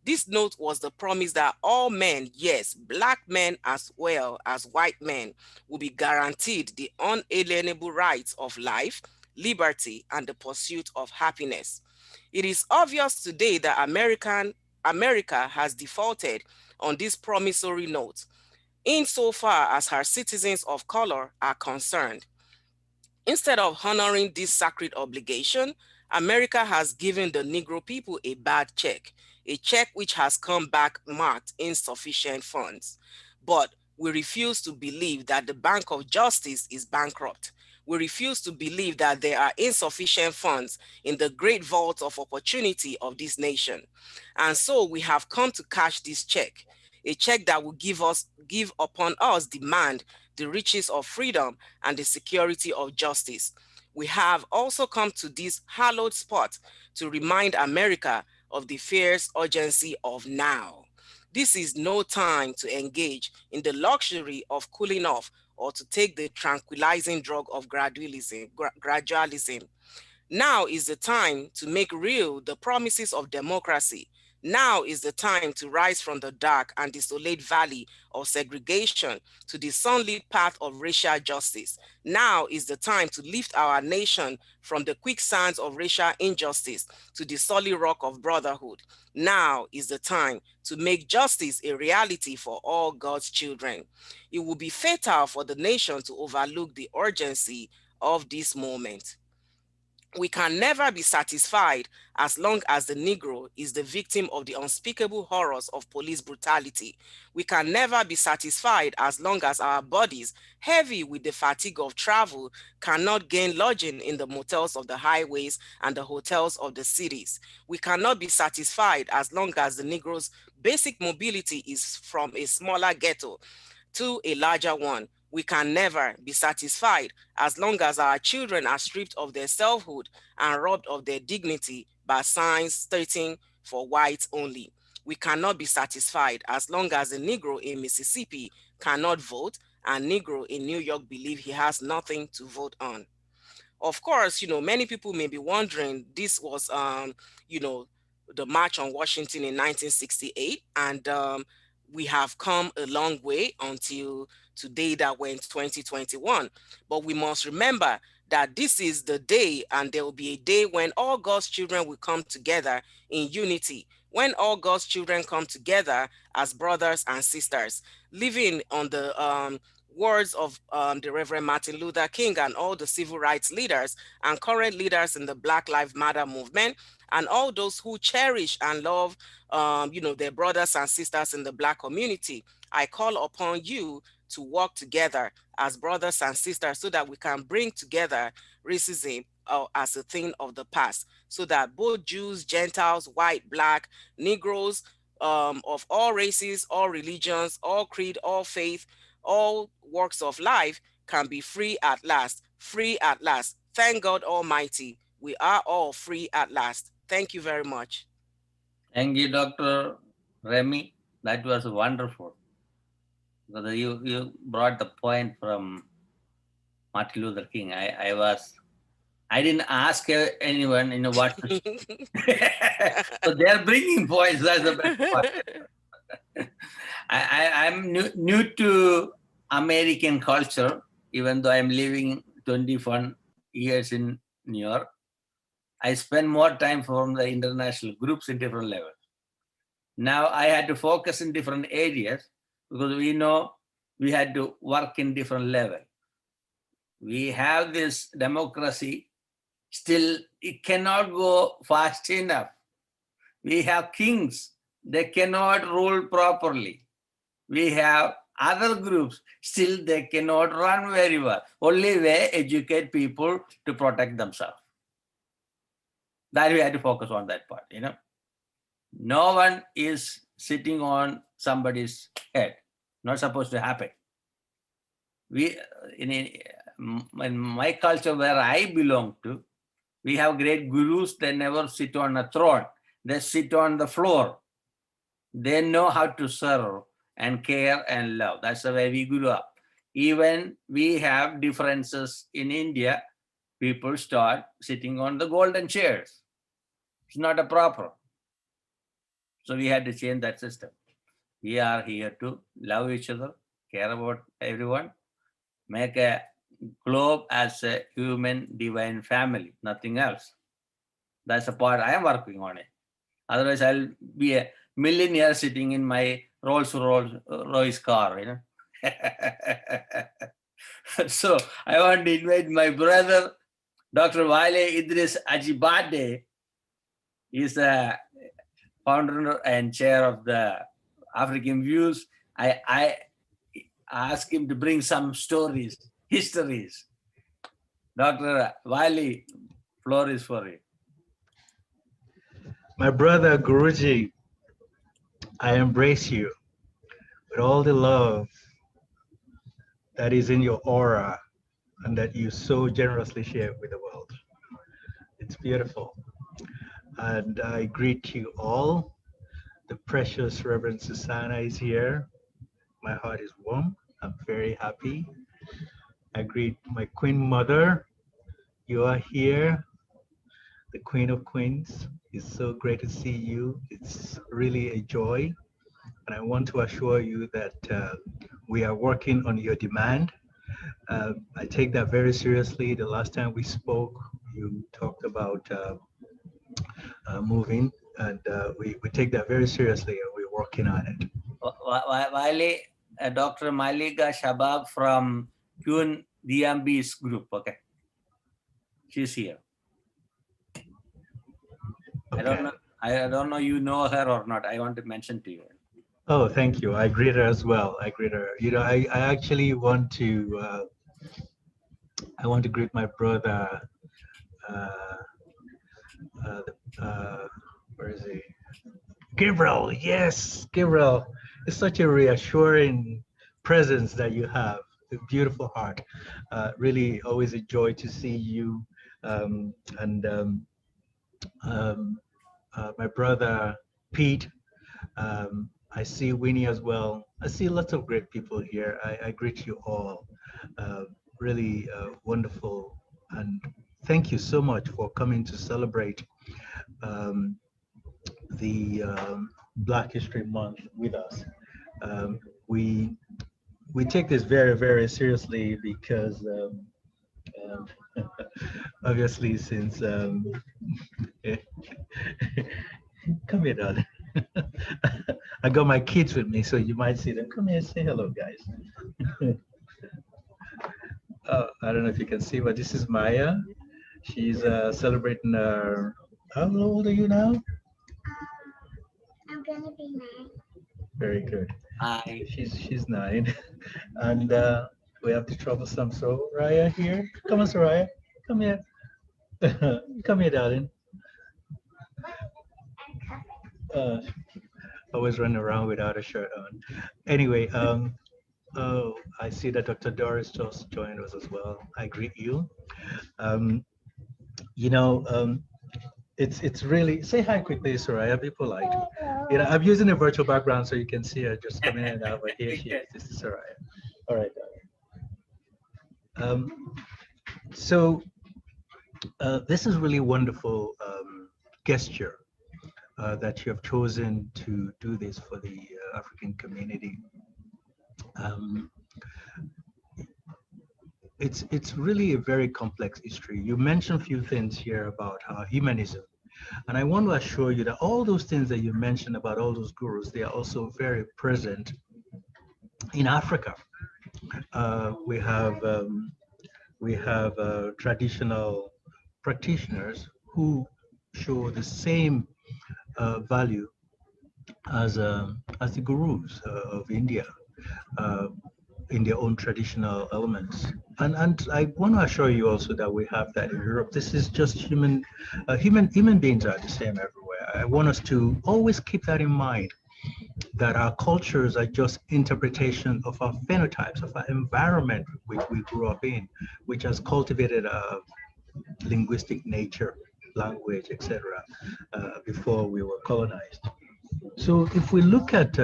This note was the promise that all men, yes, black men as well as white men, will be guaranteed the unalienable rights of life, liberty, and the pursuit of happiness. It is obvious today that America has defaulted on this promissory note, insofar as her citizens of color are concerned. Instead of honoring this sacred obligation, America has given the Negro people a bad check, a check which has come back marked insufficient funds. But we refuse to believe that the Bank of Justice is bankrupt. We refuse to believe that there are insufficient funds in the great vault of opportunity of this nation. And so we have come to cash this check, a check that will give upon us demand the riches of freedom and the security of justice. We have also come to this hallowed spot to remind America of the fierce urgency of now. This is no time to engage in the luxury of cooling off or to take the tranquilizing drug of gradualism. Now is the time to make real the promises of democracy. Now is the time to rise from the dark and desolate valley of segregation to the sunlit path of racial justice. Now is the time to lift our nation from the quicksands of racial injustice to the solid rock of brotherhood. Now is the time to make justice a reality for all God's children. It will be fatal for the nation to overlook the urgency of this moment. We can never be satisfied as long as the Negro is the victim of the unspeakable horrors of police brutality. We can never be satisfied as long as our bodies, heavy with the fatigue of travel, cannot gain lodging in the motels of the highways and the hotels of the cities. We cannot be satisfied as long as the Negro's basic mobility is from a smaller ghetto to a larger one. We can never be satisfied as long as our children are stripped of their selfhood and robbed of their dignity by signs stating for whites only. We cannot be satisfied as long as a Negro in Mississippi cannot vote and Negro in New York believe he has nothing to vote on. Of course, many people may be wondering, this was, the March on Washington in 1968, and we have come a long way until today that we're in 2021. But we must remember that this is the day, and there will be a day when all God's children will come together in unity, when all God's children come together as brothers and sisters, living on the words of the Reverend Martin Luther King and all the civil rights leaders and current leaders in the Black Lives Matter movement, and all those who cherish and love their brothers and sisters in the Black community. I call upon you to work together as brothers and sisters so that we can bring together racism as a thing of the past, so that both Jews, Gentiles, white, Black, Negroes, of all races, all religions, all creed, all faith, all walks of life can be free at last, free at last. Thank God Almighty, we are all free at last. Thank you very much. Thank you, Dr. Remy. That was wonderful. Because you brought the point from Martin Luther King. I didn't ask anyone, what to so they're bringing points. That's the best part. I'm new to American culture, even though I'm living 21 years in New York. I spend more time from the international groups in different levels. Now I had to focus in different areas because we know we had to work in different levels. We have this democracy, still it cannot go fast enough. We have kings, they cannot rule properly. We have other groups, still they cannot run very well. Only way, educate people to protect themselves. That we had to focus on that part, No one is sitting on somebody's head. Not supposed to happen. In my culture where I belong to, we have great gurus. They never sit on a throne. They sit on the floor. They know how to serve and care and love. That's the way we grew up. Even we have differences in India. People start sitting on the golden chairs. It's not a proper. So we had to change that system. We are here to love each other, care about everyone, make a globe as a human divine family, nothing else. That's the part I am working on it. Otherwise, I'll be a millionaire sitting in my Rolls Royce car, you know. So I want to invite my brother, Dr. Wale Idris Ajibade. He's the founder and chair of the African Views. I asked him to bring some stories, histories. Dr. Wale, floor is for you. My brother Guruji, I embrace you with all the love that is in your aura and that you so generously share with the world. It's beautiful. And I greet you all. The precious Reverend Susanna is here. My heart is warm. I'm very happy. I greet my Queen Mother. You are here, the Queen of Queens. It's so great to see you. It's really a joy. And I want to assure you that we are working on your demand. I take that very seriously. The last time we spoke, you talked about moving, and we take that very seriously, and we're working on it. Wale, Dr. Malika Shabab from Kyun DMB's group, okay? She's here. Okay. I don't know you know her or not. I want to mention to you. Oh, thank you. I greet her as well. I greet her. You know, I actually want to greet my brother. Where is he? Gabriel. Yes, Gabriel. It's such a reassuring presence that you have. A beautiful heart. Really, always a joy to see you. My brother Pete. I see Winnie as well. I see lots of great people here. I greet you all. Really wonderful. And thank you so much for coming to celebrate the Black History Month with us. We take this very, very seriously because obviously since come here, darling. I got my kids with me, so you might see them. Come here, say hello, guys. I don't know if you can see, but this is Maya. She's celebrating her. How old are you now? I'm gonna be 9. Very good. Hi. She's 9, and we have the troublesome Soraya here. Come on, Soraya. Come here. Come here, darling. Always running around without a shirt on. Anyway, oh, I see that Dr. Doris just joined us as well. I greet you. You know, it's really, say hi quickly, Soraya, be polite. You know, I'm using a virtual background so you can see her just coming in and out, but here she is. This is Soraya. All right. So this is really wonderful gesture that you have chosen to do this for the African community. It's really a very complex history. You mentioned a few things here about humanism, and I want to assure you that all those things that you mentioned about all those gurus, they are also very present in Africa. We have traditional practitioners who show the same value as the gurus of India in their own traditional elements. And I want to assure you also that we have that in Europe. This is just human beings are the same everywhere. I want us to always keep that in mind, that our cultures are just interpretation of our phenotypes, of our environment which we grew up in, which has cultivated a linguistic nature, language, etc., before we were colonized. So if we look at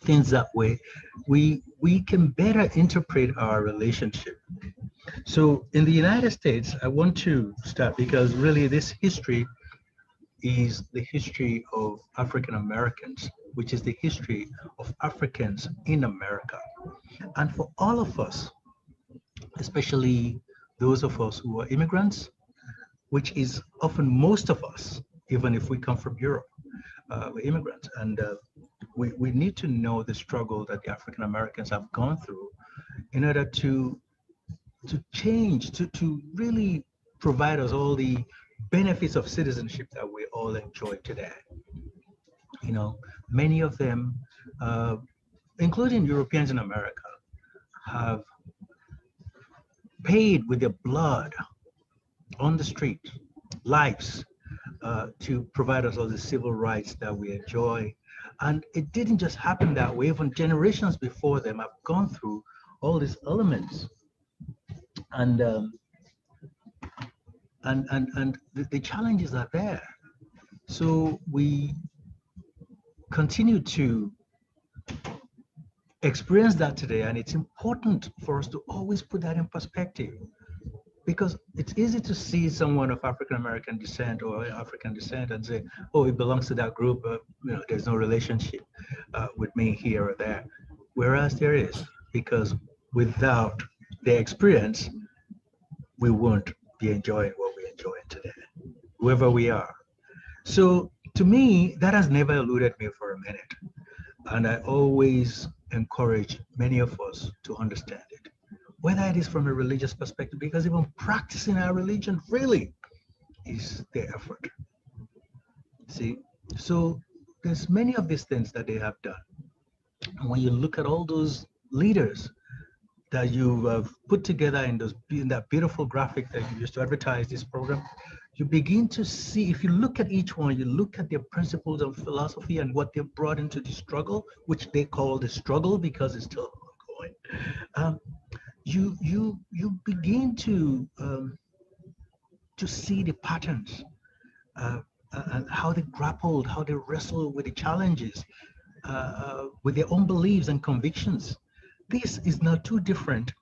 things that way, we can better interpret our relationship. So in the United States, I want to start because really this history is the history of African Americans, which is the history of Africans in America. And for all of us, especially those of us who are immigrants, which is often most of us, even if we come from Europe, we're immigrants. And we need to know the struggle that the African Americans have gone through in order to change, to really provide us all the benefits of citizenship that we all enjoy today. You know, many of them, including Europeans in America, have paid with their blood on the street, lives, to provide us all the civil rights that we enjoy. And it didn't just happen that way. Even generations before them have gone through all these elements. And the challenges are there. So we continue to experience that today, and it's important for us to always put that in perspective, because it's easy to see someone of African American descent or African descent and say, oh, it belongs to that group, you know, there's no relationship with me here or there, whereas there is, because without their experience, we won't be enjoying what we're enjoying today, whoever we are. So to me, that has never eluded me for a minute. And I always encourage many of us to understand it, whether it is from a religious perspective, because even practicing our religion really is the effort. See, so there's many of these things that they have done. And when you look at all those leaders that you have put together in that beautiful graphic that you used to advertise this program, you begin to see, if you look at each one, you look at their principles and philosophy and what they brought into the struggle, which they call the struggle because it's still ongoing. You begin to see the patterns and how they grappled, how they wrestled with the challenges, with their own beliefs and convictions. This is not too different.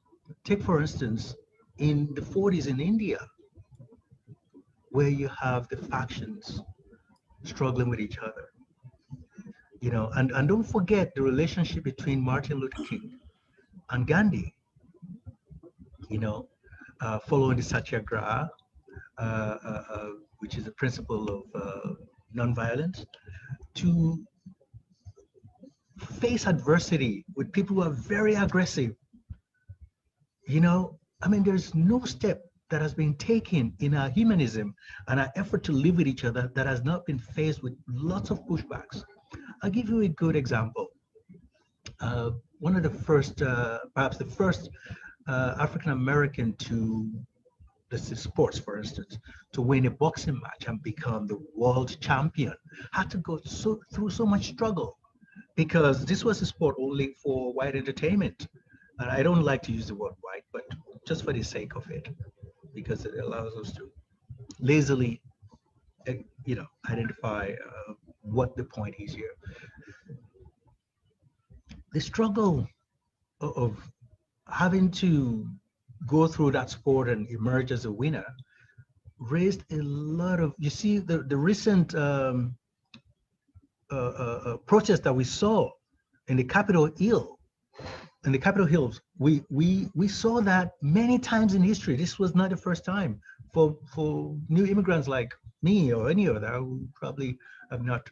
Take, for instance, in the 40s in India, where you have the factions struggling with each other. You know, and don't forget the relationship between Martin Luther King and Gandhi, you know, following the Satyagraha, which is the principle of nonviolence, to face adversity with people who are very aggressive. You know, I mean, there's no step that has been taken in our humanism and our effort to live with each other that has not been faced with lots of pushbacks. I'll give you a good example. One of the first, perhaps the first African-American to, this is sports, for instance, to win a boxing match and become the world champion, had to go through so much struggle, because this was a sport only for white entertainment. And I don't like to use the word white, but just for the sake of it, because it allows us to lazily, you know, identify what the point is here. The struggle of having to go through that sport and emerge as a winner raised a lot of, you see, the recent protest that we saw in the Capitol Hill, we saw that many times in history. This was not the first time for new immigrants like me or any other who probably have not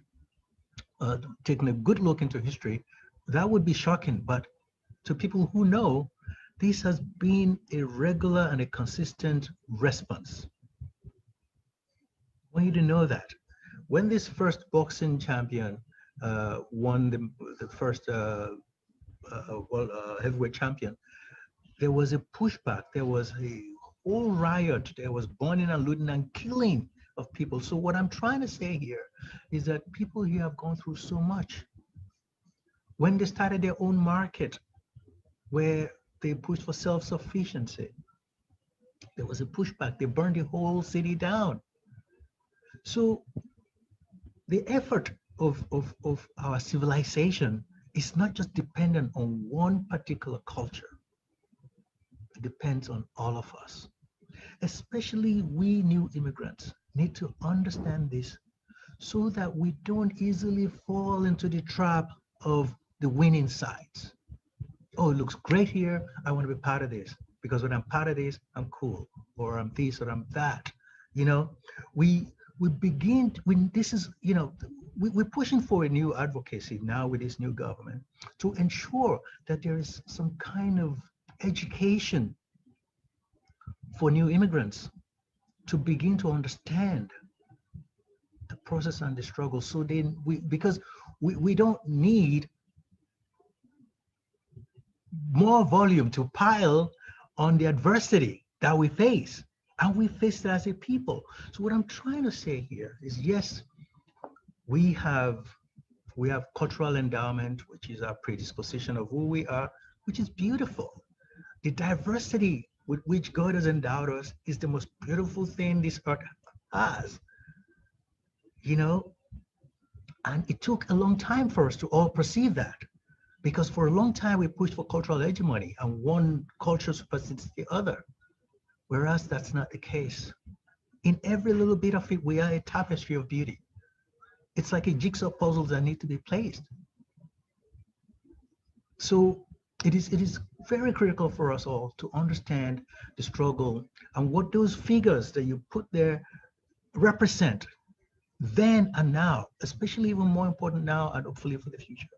taken a good look into history. That would be shocking, but to people who know, this has been a regular and a consistent response. I want you to know that when this first boxing champion won the first heavyweight champion, there was a pushback, there was a whole riot, there was burning and looting and killing of people. So what I'm trying to say here is that people here have gone through so much. When they started their own market, where they pushed for self-sufficiency, there was a pushback, they burned the whole city down. So the effort of our civilization is not just dependent on one particular culture. It depends on all of us. Especially we new immigrants need to understand this, so that we don't easily fall into the trap of the winning sides. Oh, it looks great here. I want to be part of this because when I'm part of this, I'm cool, or I'm this, or I'm that. You know, we begin when this is, you know, we're pushing for a new advocacy now with this new government to ensure that there is some kind of education for new immigrants to begin to understand the process and the struggle. So then because we don't need more volume to pile on the adversity that we face, and we face it as a people. So what I'm trying to say here is, yes, we have cultural endowment, which is our predisposition of who we are, which is beautiful. The diversity with which God has endowed us is the most beautiful thing this earth has, you know. And it took a long time for us to all perceive that, because for a long time we pushed for cultural hegemony and one culture supersedes the other, whereas that's not the case. In every little bit of it, we are a tapestry of beauty. It's like a jigsaw puzzle that need to be placed. So it is very critical for us all to understand the struggle and what those figures that you put there represent then and now, especially even more important now and hopefully for the future,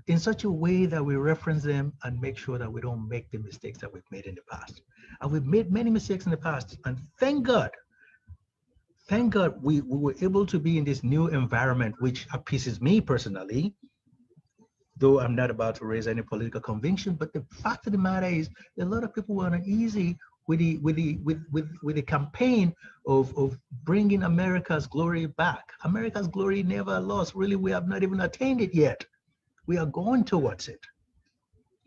in such a way that we reference them and make sure that we don't make the mistakes that we've made in the past. And we've made many mistakes in the past, and thank God we were able to be in this new environment, which appeases me personally, though I'm not about to raise any political conviction. But the fact of the matter is, a lot of people were uneasy with the campaign of bringing America's glory back. America's glory never lost. Really, we have not even attained it yet. We are going towards it,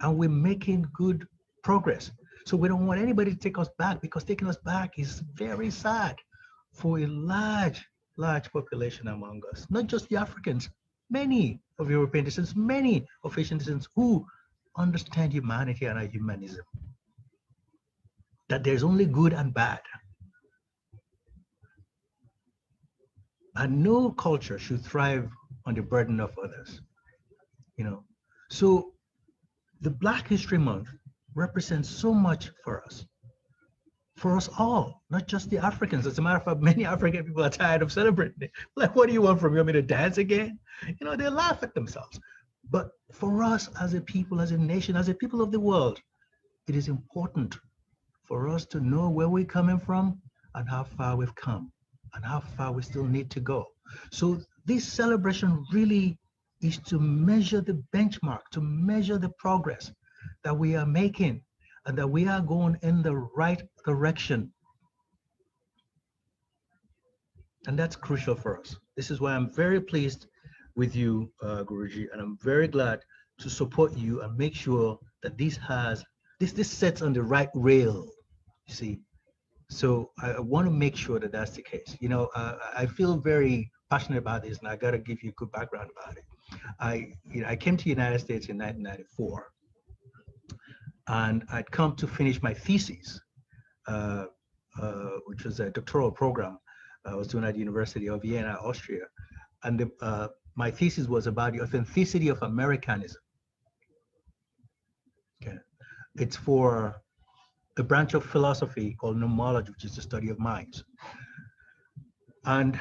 and we're making good progress. So we don't want anybody to take us back, because taking us back is very sad for a large population among us, not just the Africans, many of European descendants, many of Asian descendants who understand humanity and humanism, that there's only good and bad. And no culture should thrive on the burden of others, you know. So the Black History Month represents so much for us all, not just the Africans. As a matter of fact, many African people are tired of celebrating it. Like, what do you want from me? You want me to dance again? You know, they laugh at themselves. But for us as a people, as a nation, as a people of the world, it is important for us to know where we're coming from and how far we've come and how far we still need to go. So this celebration really is to measure the benchmark, to measure the progress that we are making, and that we are going in the right direction. And that's crucial for us. This is why I'm very pleased with you, Guruji, and I'm very glad to support you and make sure that this sets on the right rail, you see. So I want to make sure that that's the case. You know, I feel very passionate about this, and I got to give you a good background about it. I came to the United States in 1994. And I'd come to finish my thesis, which was a doctoral program I was doing at the University of Vienna, Austria. And my thesis was about the authenticity of Americanism. Okay. It's for a branch of philosophy called nomology, which is the study of minds. And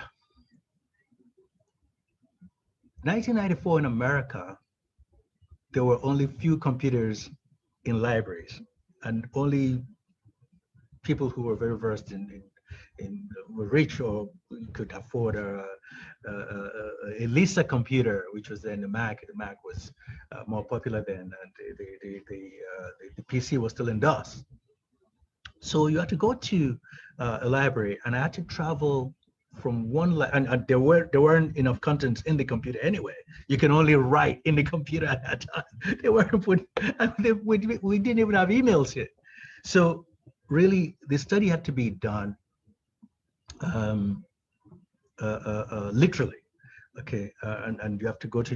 1994 in America, there were only few computers in libraries, and only people who were very versed in were rich or could afford a Lisa computer, which was then the Mac. The Mac was more popular then, and the PC was still in DOS. So you had to go to a library, and I had to travel from one, and there weren't enough contents in the computer anyway. You can only write in the computer at that time. They weren't put, we didn't even have emails yet. So really, the study had to be done literally. Okay, and you have to go to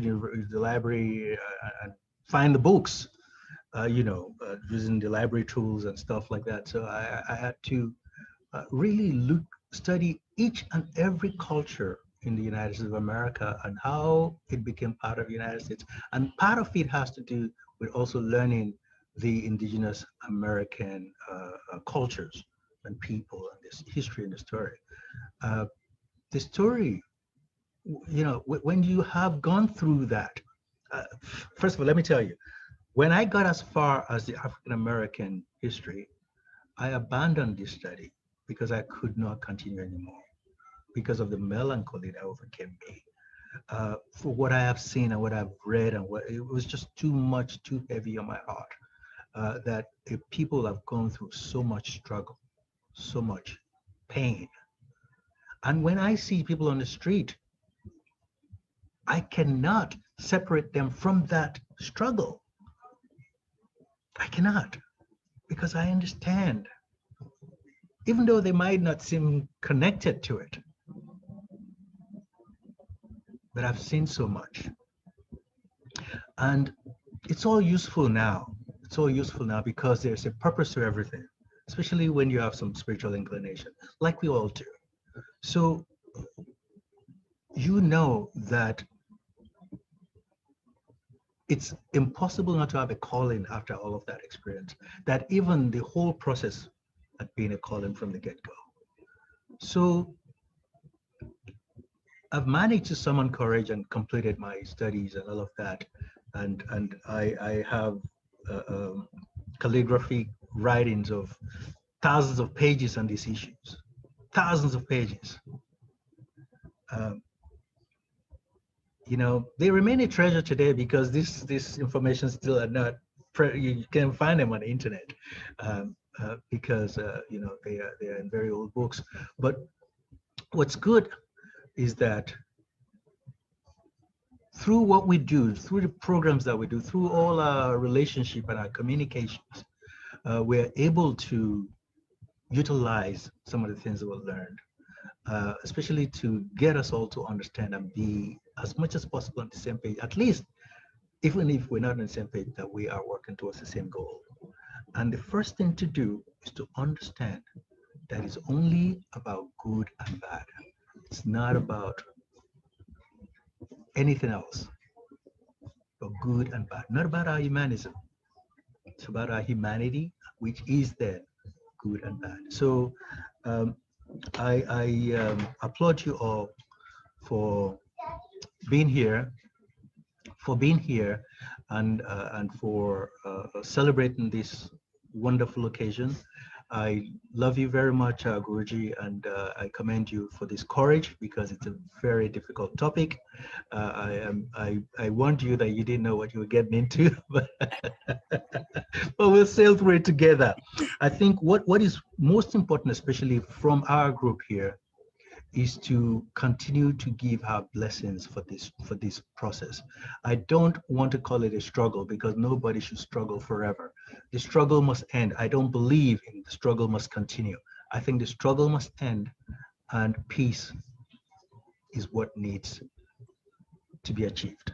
the library and find the books, using the library tools and stuff like that. So I had to really study each and every culture in the United States of America and how it became part of the United States. And part of it has to do with also learning the indigenous American cultures and people and this history and the story. The story, you know, when you have gone through that, first of all, let me tell you, when I got as far as the African American history, I abandoned this study because I could not continue anymore because of the melancholy that overcame me. For what I have seen and what I've read, and what it was just too much, too heavy on my heart. That if people have gone through so much struggle, so much pain, and when I see people on the street, I cannot separate them from that struggle. I cannot, because I understand, even though they might not seem connected to it, but I've seen so much. And it's all useful now. It's all useful now because there's a purpose to everything, especially when you have some spiritual inclination, like we all do. So you know that it's impossible not to have a calling after all of that experience, that even the whole process had been a calling from the get-go. So I've managed to summon courage and completed my studies and all of that. And I have calligraphy writings of thousands of pages on these issues, thousands of pages. You know, they remain a treasure today because this information still are not, you can find them on the internet because you know, they are in very old books. But what's good is that through what we do, through the programs that we do, through all our relationship and our communications, we're able to utilize some of the things that we learned, especially to get us all to understand and be as much as possible on the same page, at least even if we're not on the same page, that we are working towards the same goal. And the first thing to do is to understand that it's only about good and bad. It's not about anything else, but good and bad, not about our humanism. It's about our humanity, which is then good and bad. So I applaud you all for being here, and for celebrating this wonderful occasion. I love you very much, Guruji, and I commend you for this courage because it's a very difficult topic. I warned you that you didn't know what you were getting into, but we'll sail through it together. I think what is most important, especially from our group here, is to continue to give our blessings for this process. I don't want to call it a struggle because nobody should struggle forever. The struggle must end. I don't believe in the struggle must continue. I think the struggle must end, and peace is what needs to be achieved.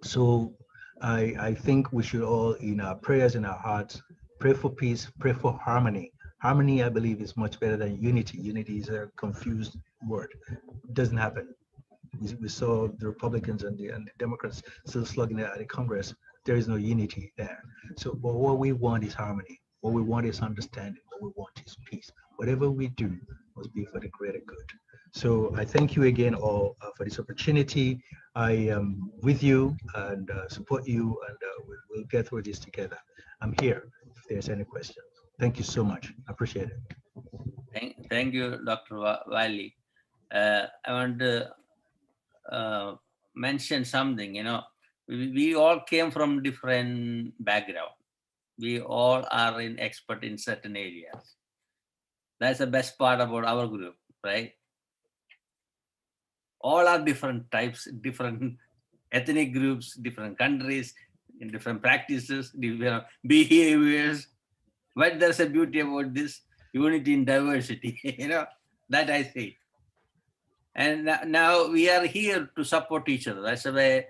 So I think we should all, in our prayers, in our hearts, pray for peace, pray for harmony. Harmony, I believe, is much better than unity. Unity is a confused word. It doesn't happen. We saw the Republicans and the Democrats still slugging it at the Congress. There is no unity there. So but what we want is harmony. What we want is understanding. What we want is peace. Whatever we do must be for the greater good. So I thank you again all for this opportunity. I am with you and support you, and we'll get through this together. I'm here if there's any questions. Thank you so much. I appreciate it. Thank you, Dr. Wiley. I want to mention something. You know, we all came from different background. We all are expert in certain areas. That's the best part about our group, right? All are different types, different ethnic groups, different countries, in different practices, different behaviors. But there's a beauty about this unity in diversity, you know, that I say. And now we are here to support each other. That's the way.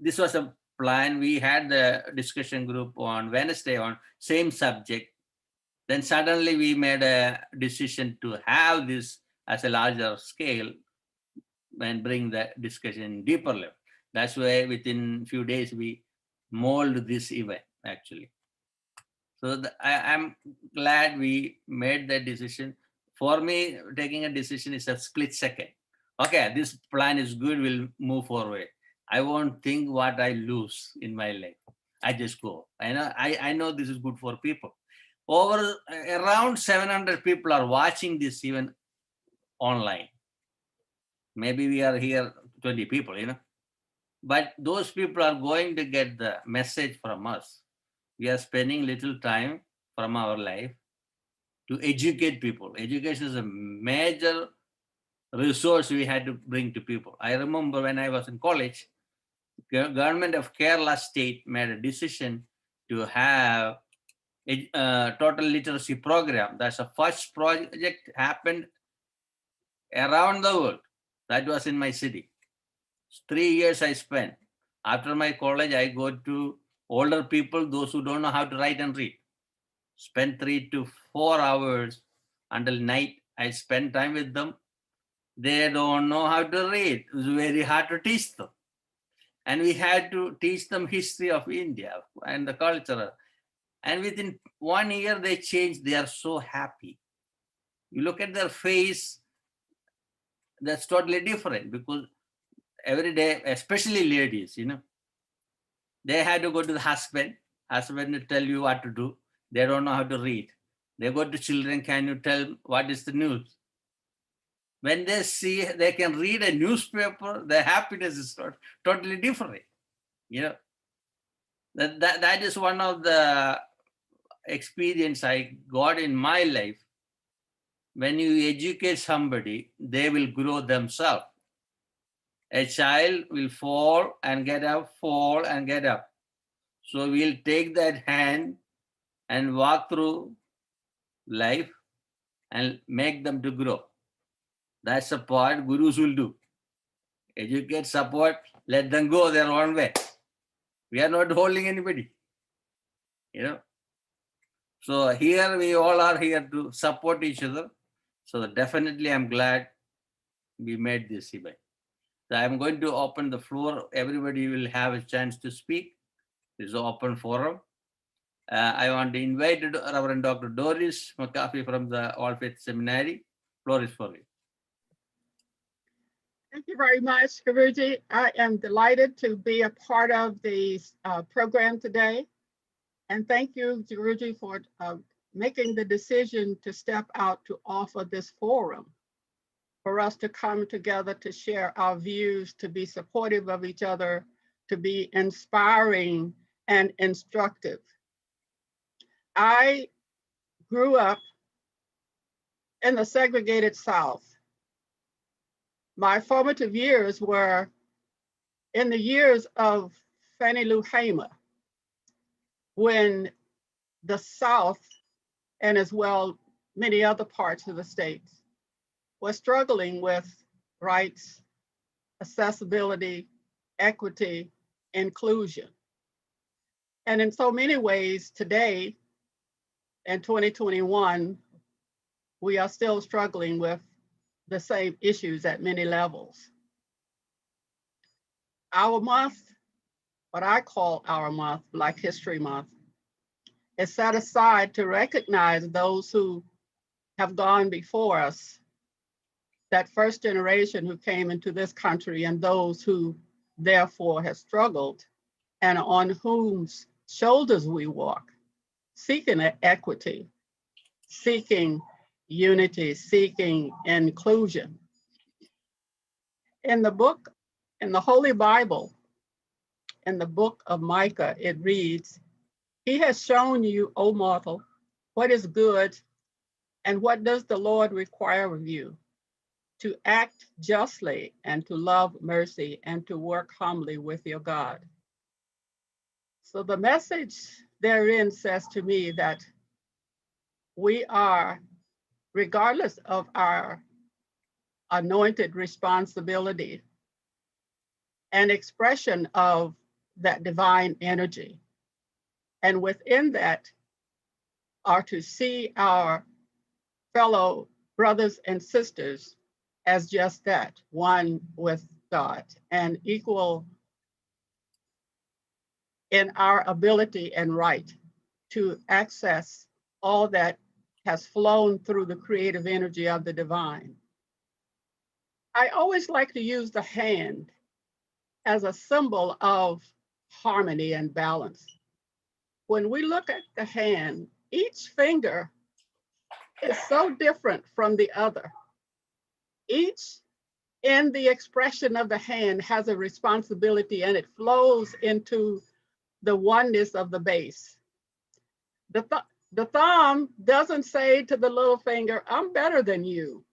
This was a plan. We had the discussion group on Wednesday on same subject. Then suddenly we made a decision to have this as a larger scale and bring that discussion deeper level. That's why within few days we mold this event actually. So I'm glad we made that decision. For me, taking a decision is a split second. Okay, this plan is good, we'll move forward. I won't think what I lose in my life. I just go. I know this is good for people. Over around 700 people are watching this event online. Maybe we are here 20 people, but those people are going to get the message from us. We are spending little time from our life to educate people. Education is a major resource we had to bring to people. I remember when I was in college, government of Kerala state made a decision to have a total literacy program. That's the first project happened around the world. That was in my city. 3 years I spent. After my college, I go to older people, those who don't know how to write and read. Spend 3 to 4 hours until night. I spend time with them. They don't know how to read. It's very hard to teach them. And we had to teach them history of India and the culture. And within 1 year, they changed. They are so happy. You look at their face, that's totally different because every day, especially ladies, they had to go to the husband will tell you what to do. They don't know how to read. They go to children, can you tell what is the news? When they see they can read a newspaper, their happiness is totally different. That is one of the experience I got in my life. When you educate somebody, they will grow themselves. A child will fall and get up, fall and get up. So we'll take that hand and walk through life and make them to grow. That's the part gurus will do. Educate, support, let them go their own way. We are not holding anybody. So here we all are here to support each other. So definitely I'm glad we made this event. So I'm going to open the floor. Everybody will have a chance to speak. This is an open forum. I want to invite Reverend Dr. Doris McAfee from the All Faith Seminary. Floor is for you. Thank you very much, Guruji. I am delighted to be a part of the program today. And thank you, Guruji, for making the decision to step out to offer this forum for us to come together to share our views, to be supportive of each other, to be inspiring and instructive. I grew up in the segregated South. My formative years were in the years of Fannie Lou Hamer, when the South, and as well many other parts of the states, were struggling with rights, accessibility, equity, inclusion. And in so many ways today, in 2021, we are still struggling with the same issues at many levels. Our month, what I call our month, Black History Month, is set aside to recognize those who have gone before us, that first generation who came into this country, and those who therefore have struggled and on whose shoulders we walk, seeking equity, seeking unity, seeking inclusion. In the book, in the Holy Bible, in the book of Micah, it reads, "He has shown you, O mortal, what is good, and what does the Lord require of you? To act justly, and to love mercy, and to work humbly with your God." So the message therein says to me that we are, regardless of our anointed responsibility, an expression of that divine energy. And within that are to see our fellow brothers and sisters as just that, one with God, and equal in our ability and right to access all that has flown through the creative energy of the divine. I always like to use the hand as a symbol of harmony and balance. When we look at the hand, each finger is so different from the other. Each in the expression of the hand has a responsibility, and it flows into the oneness of the base. The thumb doesn't say to the little finger, I'm better than you.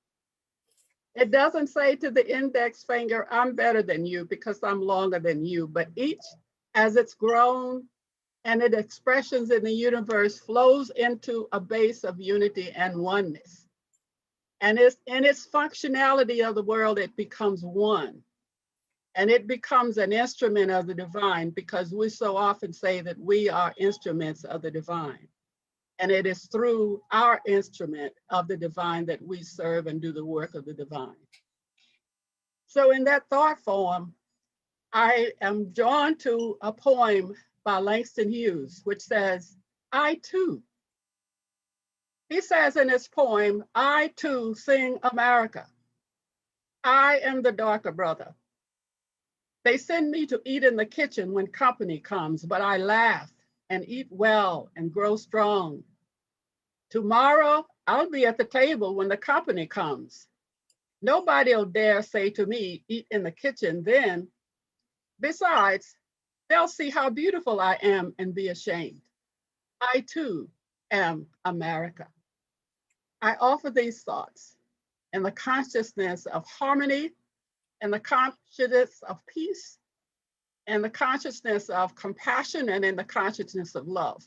It doesn't say to the index finger, I'm better than you because I'm longer than you. But each, as it's grown and its expressions in the universe, flows into a base of unity and oneness. And in its functionality of the world, it becomes one. And it becomes an instrument of the divine, because we so often say that we are instruments of the divine. And it is through our instrument of the divine that we serve and do the work of the divine. So in that thought form, I am drawn to a poem by Langston Hughes, which says, I too. He says in his poem, I too sing America. I am the darker brother. They send me to eat in the kitchen when company comes, but I laugh and eat well and grow strong. Tomorrow, I'll be at the table when the company comes. Nobody'll dare say to me, eat in the kitchen then. Besides, they'll see how beautiful I am and be ashamed. I too am America. I offer these thoughts in the consciousness of harmony, and the consciousness of peace, and the consciousness of compassion, and in the consciousness of love,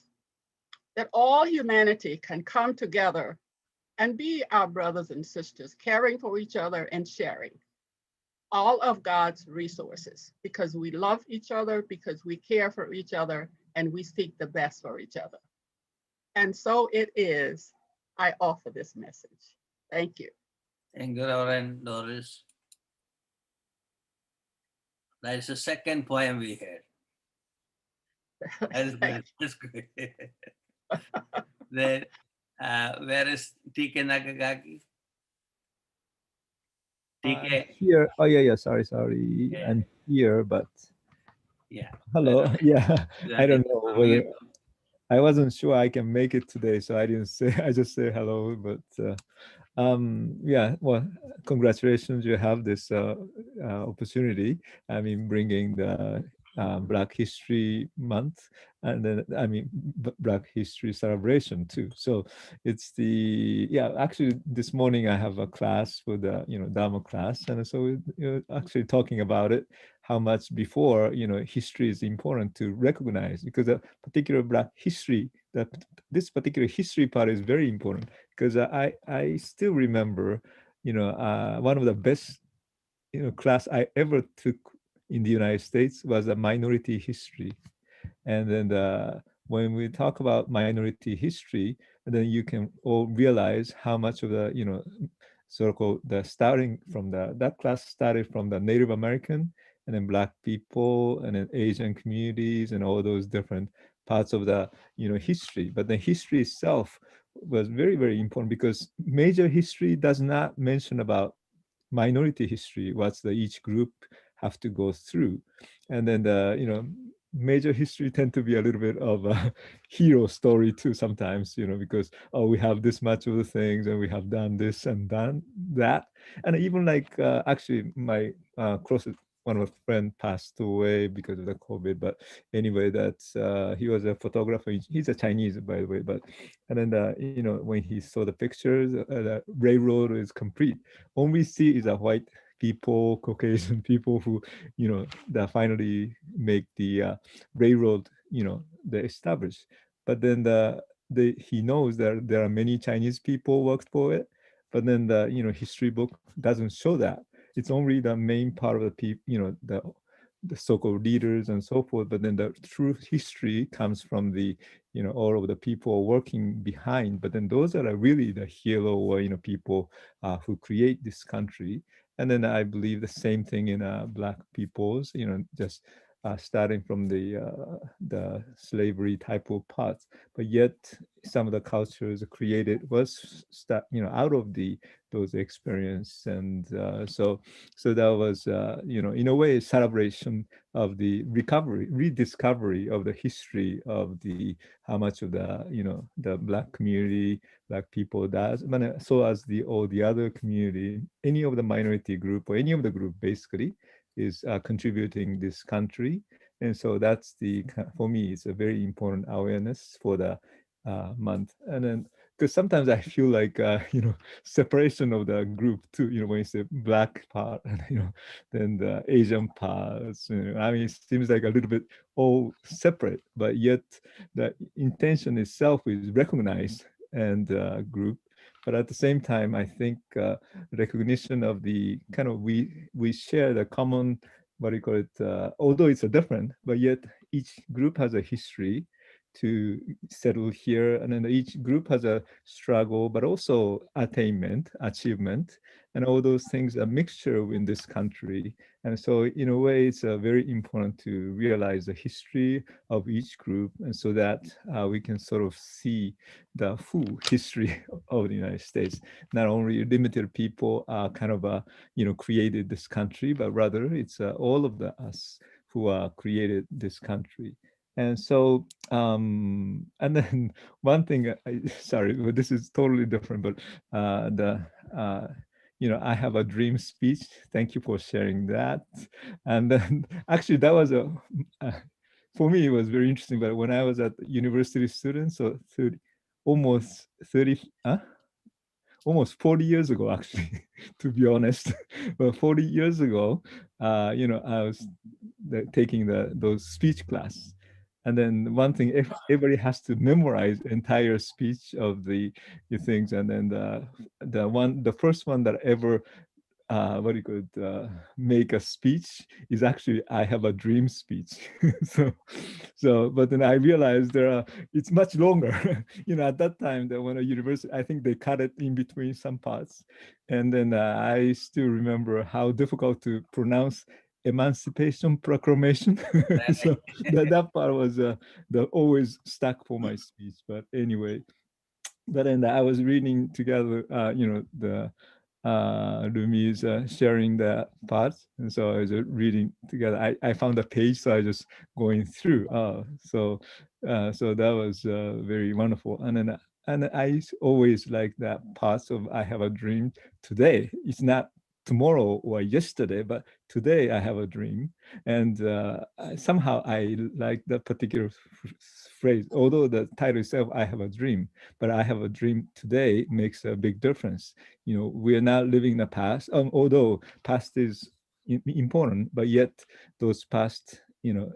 that all humanity can come together and be our brothers and sisters, caring for each other and sharing all of God's resources, because we love each other, because we care for each other, and we seek the best for each other. And so it is, I offer this message. Thank you. Thank you, Reverend Doris. That is the second poem we heard. That is good. That's good. Then, where is TK Nakagaki? TK. Here. Oh yeah. Sorry. Yeah. I'm here, but Yeah. hello. Yeah. I don't know From whether you. I wasn't sure I can make it today, so I didn't say. I just say hello. But yeah. Well, congratulations. You have this opportunity. I mean, bringing the Black History Month, and then Black History celebration too. So it's actually this morning I have a class with the Dharma class, and so we're actually talking about it, how much before history is important to recognize, because a particular Black history, this particular history part is very important, because I still remember one of the best class I ever took in the United States was a minority history. And then when we talk about minority history, then you can all realize how much of the so-called that class started from the Native American, and then Black people, and then Asian communities, and all those different parts of the history. But the history itself was very, very important, because major history does not mention about minority history, what's each group have to go through. And then the major history tend to be a little bit of a hero story too sometimes, because we have this much of the things, and we have done this and done that. And even like actually my closest one of my friend passed away because of the COVID, but anyway, that's he was a photographer. He's a Chinese, by the way, but and then when he saw the pictures, the railroad is complete. All we see is a white people, Caucasian people who, that finally make the railroad, they establish. But then he knows that there are many Chinese people worked for it, but then the history book doesn't show that. It's only the main part of the people, the so-called leaders and so forth, but then the true history comes from the, all of the people working behind. But then those are really the hero or, people who create this country. And then I believe the same thing in Black peoples, just starting from the slavery type of parts, but yet some of the cultures created was out of those experience, and so that was in a way a celebration of the rediscovery of the history of how much of the Black community, Black people does, but so as all the other community, any of the minority group or any of the group basically is contributing this country. And so that's for me, it's a very important awareness for the month. And then, because sometimes I feel like, separation of the group too, when you say Black part and, then the Asian parts, I mean, it seems like a little bit all separate, but yet the intention itself is recognized and group. But at the same time, I think recognition of the kind of, we share the common, what do you call it, although it's a different, but yet each group has a history to settle here. And then each group has a struggle, but also achievement, and all those things, a mixture in this country. And so in a way, it's very important to realize the history of each group, and so that we can sort of see the full history of the United States. Not only limited people kind of, created this country, but rather it's all of us who created this country. And so, and then one thing, sorry, but this is totally different, but I have a dream speech. Thank you for sharing that. And then actually that was for me, it was very interesting, but when I was at university student, so almost 40 years ago, actually, to be honest, but 40 years ago, I was taking those speech class. And then one thing, everybody has to memorize entire speech of the things. And then the first one that ever what you could make a speech is actually I have a dream speech. so but then I realized it's much longer. At that time that when a university, I think they cut it in between some parts. And then I still remember how difficult to pronounce Emancipation Proclamation. So that part was always stuck for my speech. But anyway, but then I was reading together, Rumi's sharing the parts, and so I was reading together. I found a page, so I was just going through. So that was very wonderful. And I always like that parts of I have a dream today. It's not tomorrow or yesterday, but today I have a dream. And somehow I like that particular phrase, although the title itself, I have a dream, but I have a dream today makes a big difference. We are not living in the past, although past is important, but yet those past, is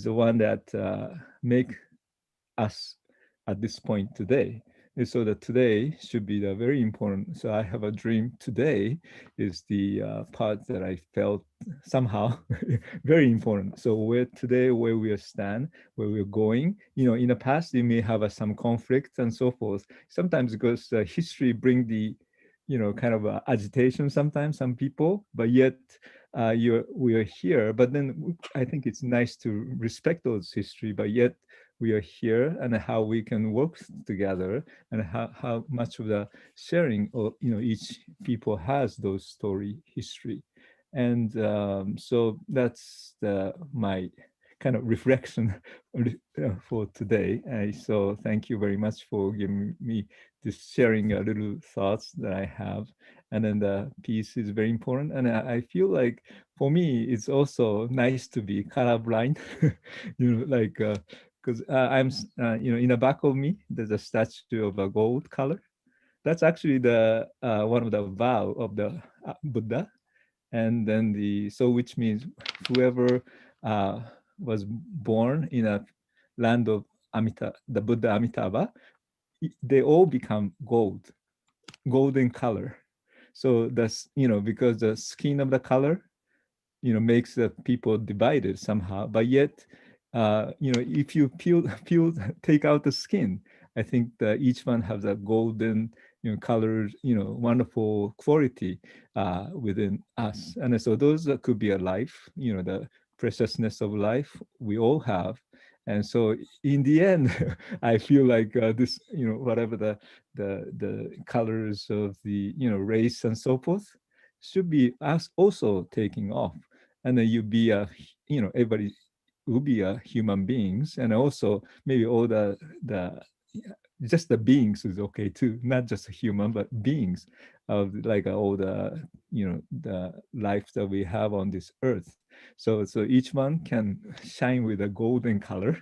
the one that make us at this point today. And so that today should be the very important. So I have a dream today is the part that I felt somehow very important. So where we stand, where we're going, in the past, you may have some conflict and so forth. Sometimes because history bring the, kind of agitation sometimes, some people, but yet we are here. But then I think it's nice to respect those history, but yet we are here, and how we can work together, and how much of the sharing of, each people has those story history. And so that's my kind of reflection for today. So thank you very much for giving me this sharing a little thoughts that I have. And then the piece is very important. And I feel like for me, it's also nice to be colorblind, because I'm, in the back of me, there's a statue of a gold color. That's actually the one of the vow of the Buddha. And then which means whoever was born in a land of the Buddha Amitabha, they all become golden color. So that's, because the skin of the color, makes the people divided somehow. But yet, if you take out the skin, I think that each one has a golden, colors, wonderful quality within us. And so those could be a life, the preciousness of life we all have. And so in the end, I feel like this, whatever the colors of the, race and so forth should be also taking off. And then you be everybody will be human beings. And also maybe all just the beings is okay too, not just a human, but beings of like all the, the life that we have on this earth. So each one can shine with a golden color.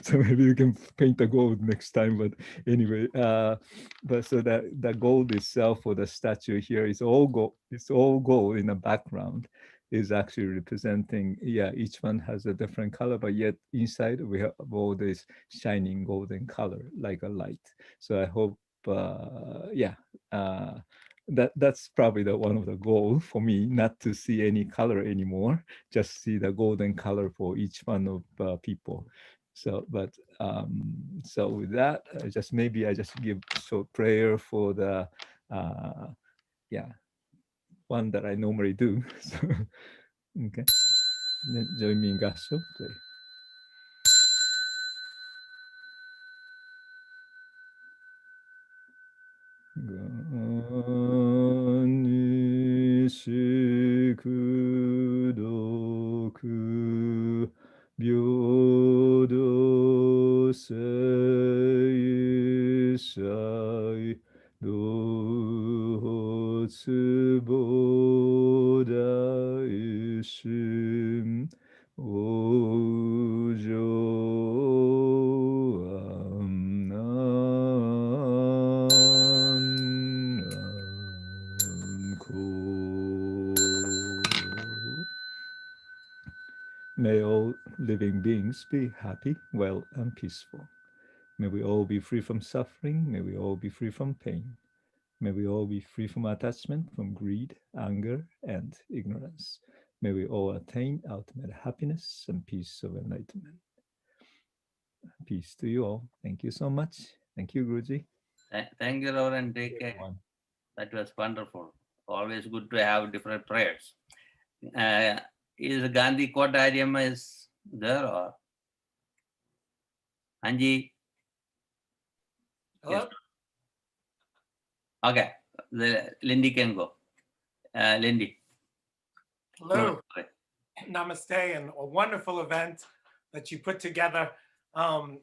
So maybe you can paint the gold next time. But anyway, but so that the gold itself for the statue here is all gold. It's all gold in the background. Is actually representing, each one has a different color, but yet inside we have all this shining golden color like a light. So I hope, that's probably one of the goals for me, not to see any color anymore, just see the golden color for each one of people. So, but so with that, I just give short prayer for the one that I normally do. So, okay. Then join me in gospel, please. Ganishikudoku byodo seishai dohotsubodaishim ojo May all living beings be happy, well, and peaceful. May we all be free from suffering. May we all be free from pain. May we all be free from attachment, from greed, anger, and ignorance. May we all attain ultimate happiness and peace of enlightenment. Peace to you all. Thank you so much. Thank you, Guruji. Thank you, Reverend. Take care. That was wonderful. Always good to have different prayers. Is Gandhi Quadrium is there or Anji? Hello? Yes. Okay, Lindy can go. Lindy. Hello. Namaste, and a wonderful event that you put together, and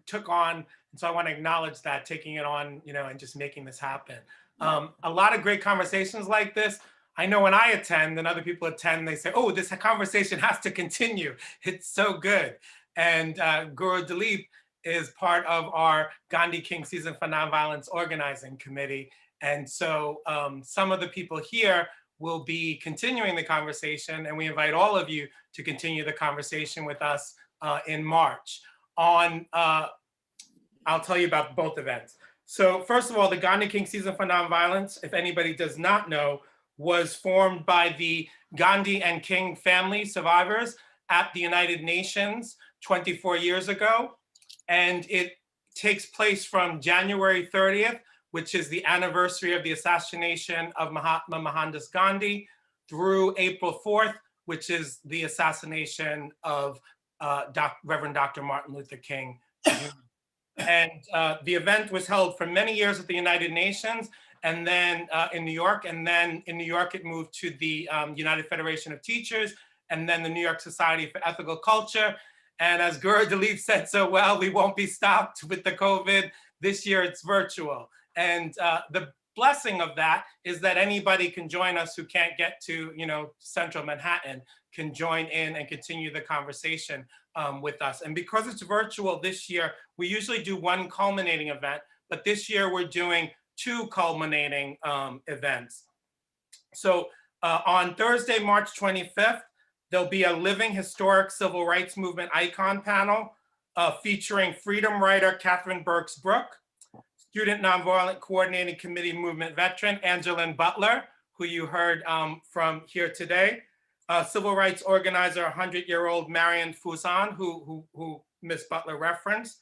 took on. And so I want to acknowledge that, taking it on, and just making this happen. A lot of great conversations like this. I know when I attend and other people attend, they say, oh, this conversation has to continue. It's so good. And Guru Dileep is part of our Gandhi King Season for Nonviolence Organizing Committee. And so some of the people here will be continuing the conversation, and we invite all of you to continue the conversation with us in March. I'll tell you about both events. So first of all, the Gandhi King Season for Nonviolence, if anybody does not know, was formed by the Gandhi and King family survivors at the United Nations 24 years ago. And it takes place from January 30th, which is the anniversary of the assassination of Mahatma Mohandas Gandhi, through April 4th, which is the assassination of Reverend Dr. Martin Luther King Jr. And the event was held for many years at the United Nations, and then in New York, and then in New York it moved to the United Federation of Teachers, and then the New York Society for Ethical Culture. And as Guru Dileep said so well, we won't be stopped with the COVID. This year it's virtual. And the blessing of that is that anybody can join us who can't get to, central Manhattan, can join in and continue the conversation with us. And because it's virtual this year, we usually do one culminating event, but this year we're doing two culminating events. So on Thursday, March 25th, there'll be a Living Historic Civil Rights Movement Icon panel featuring freedom writer Catherine Burks-Brooke, Student Nonviolent Coordinating Committee Movement veteran Angeline Butler, who you heard from here today. Civil rights organizer, 100-year-old Marian Fusan, who Ms. Butler referenced.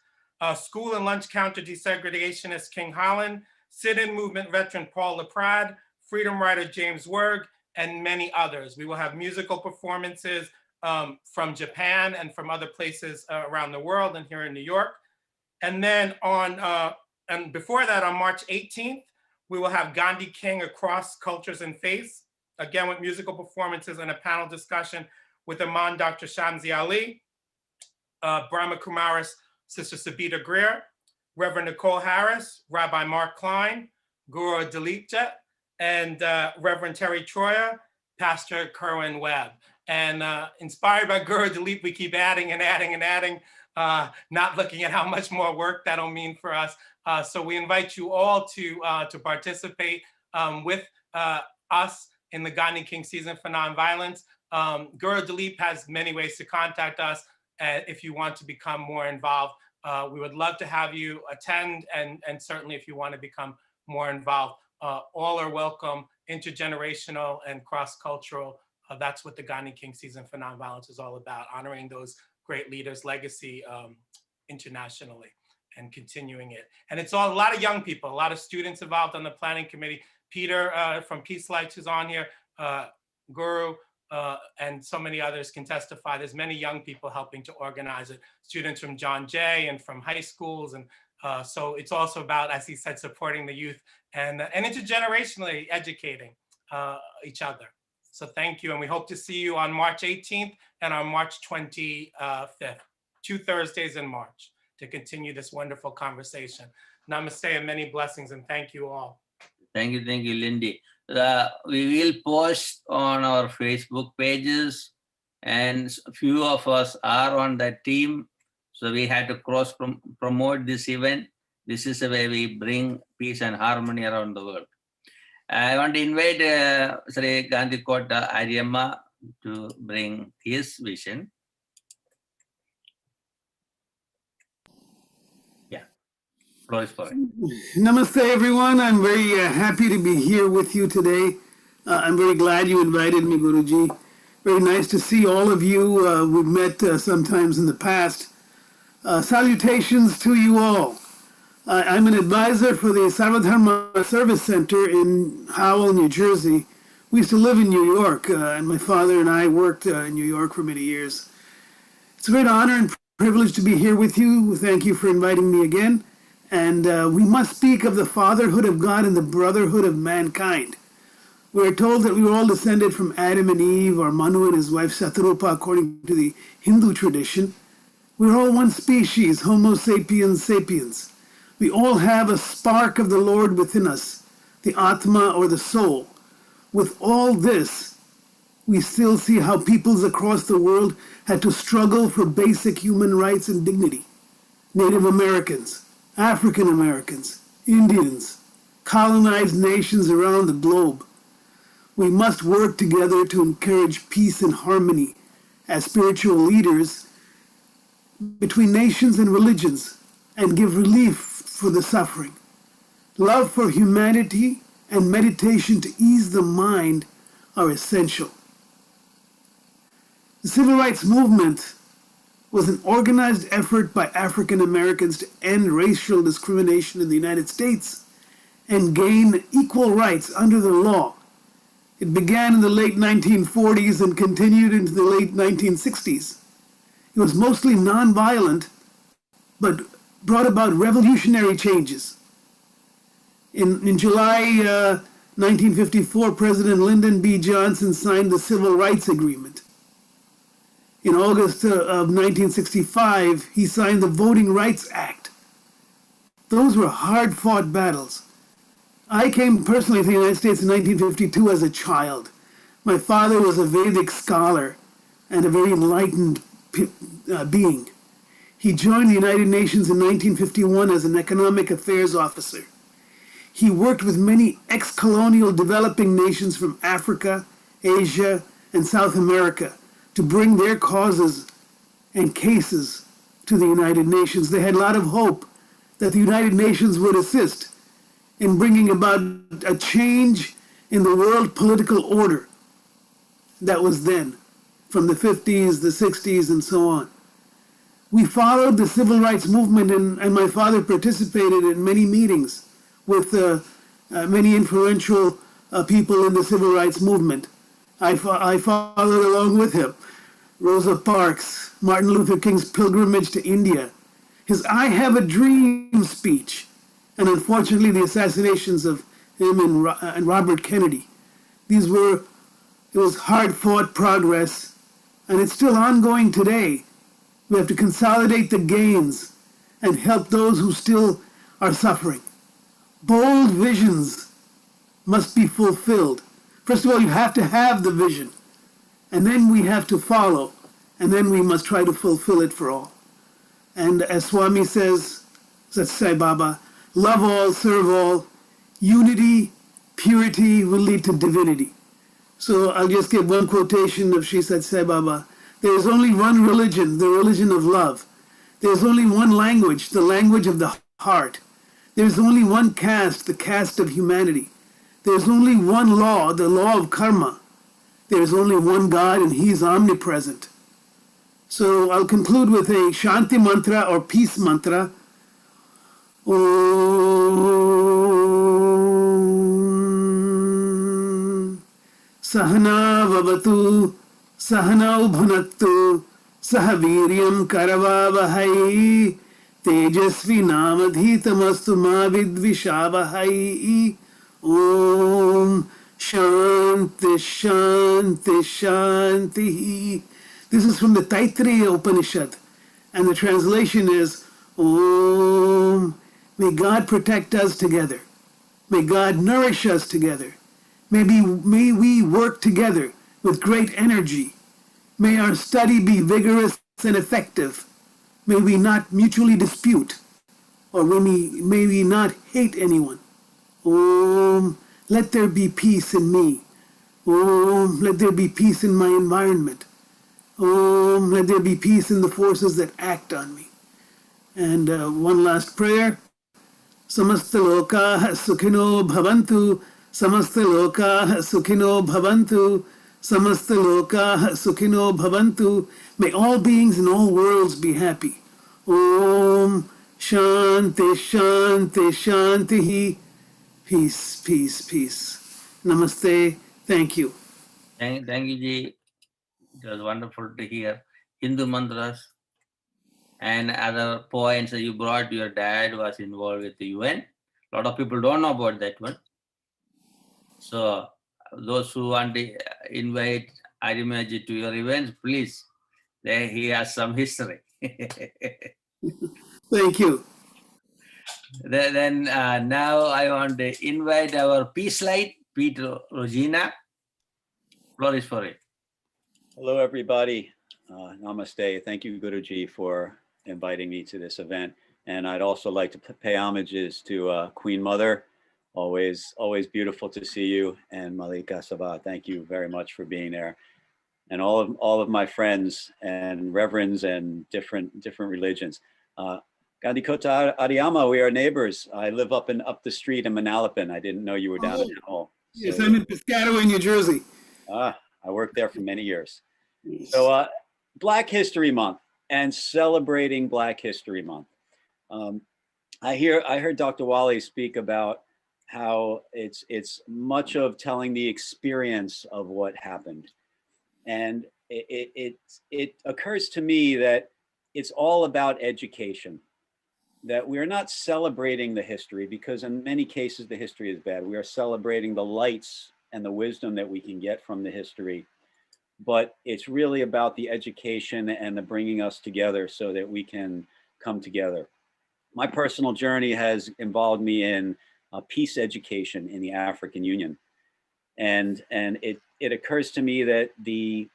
School and lunch counter desegregationist King Holland, sit-in movement veteran Paul LaPrade, freedom writer James Werg, and many others. We will have musical performances from Japan and from other places around the world and here in New York. And then and before that, on March 18th, we will have Gandhi King Across Cultures and Faiths, again with musical performances and a panel discussion with Imam Dr. Shamsi Ali, Brahma Kumaris, Sister Sabita Greer, Reverend Nicole Harris, Rabbi Mark Klein, Guru Dileepji, and Reverend Terry Troyer, Pastor Kerwin Webb. And inspired by Guru Dileep, we keep adding and adding and adding, not looking at how much more work that'll mean for us. So we invite you all to participate with us in the Gandhi King season for nonviolence. Guru Dileep has many ways to contact us if you want to become more involved. We would love to have you attend, and certainly if you want to become more involved. All are welcome, intergenerational and cross-cultural. That's what the Gandhi King season for nonviolence is all about, honoring those great leaders' legacy internationally and continuing it. And it's a lot of young people, a lot of students involved on the planning committee. Peter from Peace Lights, who's on here, Guru, and so many others can testify. There's many young people helping to organize it, students from John Jay and from high schools. And so it's also about, as he said, supporting the youth and intergenerationally educating each other. So thank you. And we hope to see you on March 18th and on March 25th, 2 Thursdays in March, to continue this wonderful conversation. Namaste and many blessings, and thank you all. Thank you, Lindy. We will post on our Facebook pages, and a few of us are on that team. So we had to promote this event. This is the way we bring peace and harmony around the world. I want to invite Sri Gandhi Kota Ariamma to bring his vision. Yeah, floor is for it. Namaste, everyone. I'm very happy to be here with you today. I'm very glad you invited me, Guruji. Very nice to see all of you. We've met sometimes in the past. Salutations to you all. I'm an advisor for the Sarvadharma Service Center in Howell, New Jersey. We used to live in New York, and my father and I worked in New York for many years. It's a great honor and privilege to be here with you. Thank you for inviting me again. And we must speak of the fatherhood of God and the brotherhood of mankind. We are told that we were all descended from Adam and Eve, or Manu and his wife Satarupa, according to the Hindu tradition. We're all one species, Homo sapiens sapiens. We all have a spark of the Lord within us, the Atma or the soul. With all this, we still see how peoples across the world had to struggle for basic human rights and dignity. Native Americans, African Americans, Indians, colonized nations around the globe. We must work together to encourage peace and harmony as spiritual leaders between nations and religions and give relief for the suffering. Love for humanity and meditation to ease the mind are essential. The civil rights movement was an organized effort by African Americans to end racial discrimination in the United States and gain equal rights under the law. It began in the late 1940s and continued into the late 1960s. It was mostly nonviolent, but brought about revolutionary changes. In July 1954, President Lyndon B. Johnson signed the Civil Rights Agreement. In August of 1965, he signed the Voting Rights Act. Those were hard-fought battles. I came personally to the United States in 1952 as a child. My father was a Vedic scholar and a very enlightened being. He joined the United Nations in 1951 as an economic affairs officer. He worked with many ex-colonial developing nations from Africa, Asia, and South America to bring their causes and cases to the United Nations. They had a lot of hope that the United Nations would assist in bringing about a change in the world political order that was then, from the 50s, the 60s, and so on. We followed the civil rights movement, and my father participated in many meetings with many influential people in the civil rights movement. I followed along with him. Rosa Parks, Martin Luther King's pilgrimage to India, his I Have a Dream speech, and unfortunately the assassinations of him and Robert Kennedy. It was hard-fought progress, and it's still ongoing today. We have to consolidate the gains and help those who still are suffering. Bold visions must be fulfilled. First of all, you have to have the vision, and then we have to follow, and then we must try to fulfill it for all. And as Swami says, Sat Sai Baba, love all, serve all, unity, purity will lead to divinity. So I'll just give one quotation of Sri Sat Sai Baba. There is only one religion, the religion of love. There is only one language, the language of the heart. There is only one caste, the caste of humanity. There is only one law, the law of karma. There is only one God, and He is omnipresent. So I'll conclude with a Shanti mantra or peace mantra. Om Sahana Vavatu Sahanau Bhunattu Sahaviryam Karavavahai Tejasvi Namadhitamastu Ma Vidvishavahai. Om Shanti Shanti Shanti. This is from the Taittiriya Upanishad, and the translation is, Om, may God protect us together. May God nourish us together. May we work together with great energy. May our study be vigorous and effective. May we not mutually dispute, or may we not hate anyone. Om, let there be peace in me. Om, let there be peace in my environment. Om, let there be peace in the forces that act on me. And one last prayer. Samasta lokaah sukhino bhavantu. Samasta lokaah sukhino bhavantu. Samasta lokaah sukhino bhavantu. May all beings in all worlds be happy. Om Shanti Shanti Shanti. Peace, peace, peace. Namaste. Thank you. Thank you, Ji. It was wonderful to hear Hindu mantras and other points that you brought. Your dad was involved with the UN. A lot of people don't know about that one. So those who want to invite Arimaji to your events, please. He has some history. Thank you. Then now I want to invite our peace light, Peter Rogina. Floor is for it. Hello, everybody. Namaste. Thank you, Guruji, for inviting me to this event. And I'd also like to pay homages to Queen Mother. Always beautiful to see you. And Malika Sabah, thank you very much for being there. And all of my friends and reverends and different religions. Gandhi Kota Adiyama, we are neighbors. I live up the street in Manalapan. I didn't know you were down in Howell. Yes, I'm in Piscataway, New Jersey. I worked there for many years. So Black History Month and celebrating Black History Month. I heard Dr. Wali speak about how it's much of telling the experience of what happened. And it occurs to me that it's all about education, that we're not celebrating the history because in many cases the history is bad. We are celebrating the lights and the wisdom that we can get from the history. But it's really about the education and the bringing us together so that we can come together. My personal journey has involved me in peace education in the African Union. And it occurs to me that the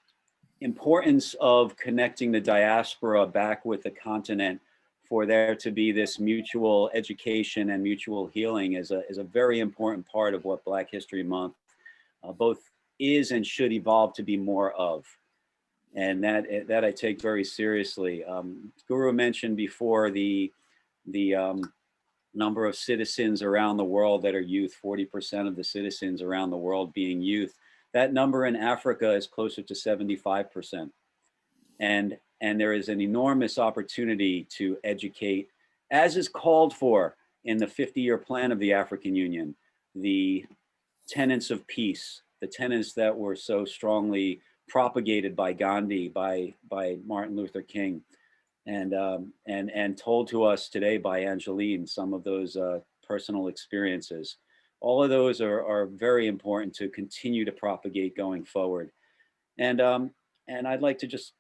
importance of connecting the diaspora back with the continent for there to be this mutual education and mutual healing is a very important part of what Black History Month both is and should evolve to be more of. And that I take very seriously. Guru mentioned before the number of citizens around the world that are youth, 40% of the citizens around the world being youth. That number in Africa is closer to 75%. And there is an enormous opportunity to educate, as is called for in the 50-year plan of the African Union, the tenets of peace, the tenets that were so strongly propagated by Gandhi, by Martin Luther King, and told to us today by Angeline, some of those personal experiences. All of those are very important to continue to propagate going forward. And I'd like to just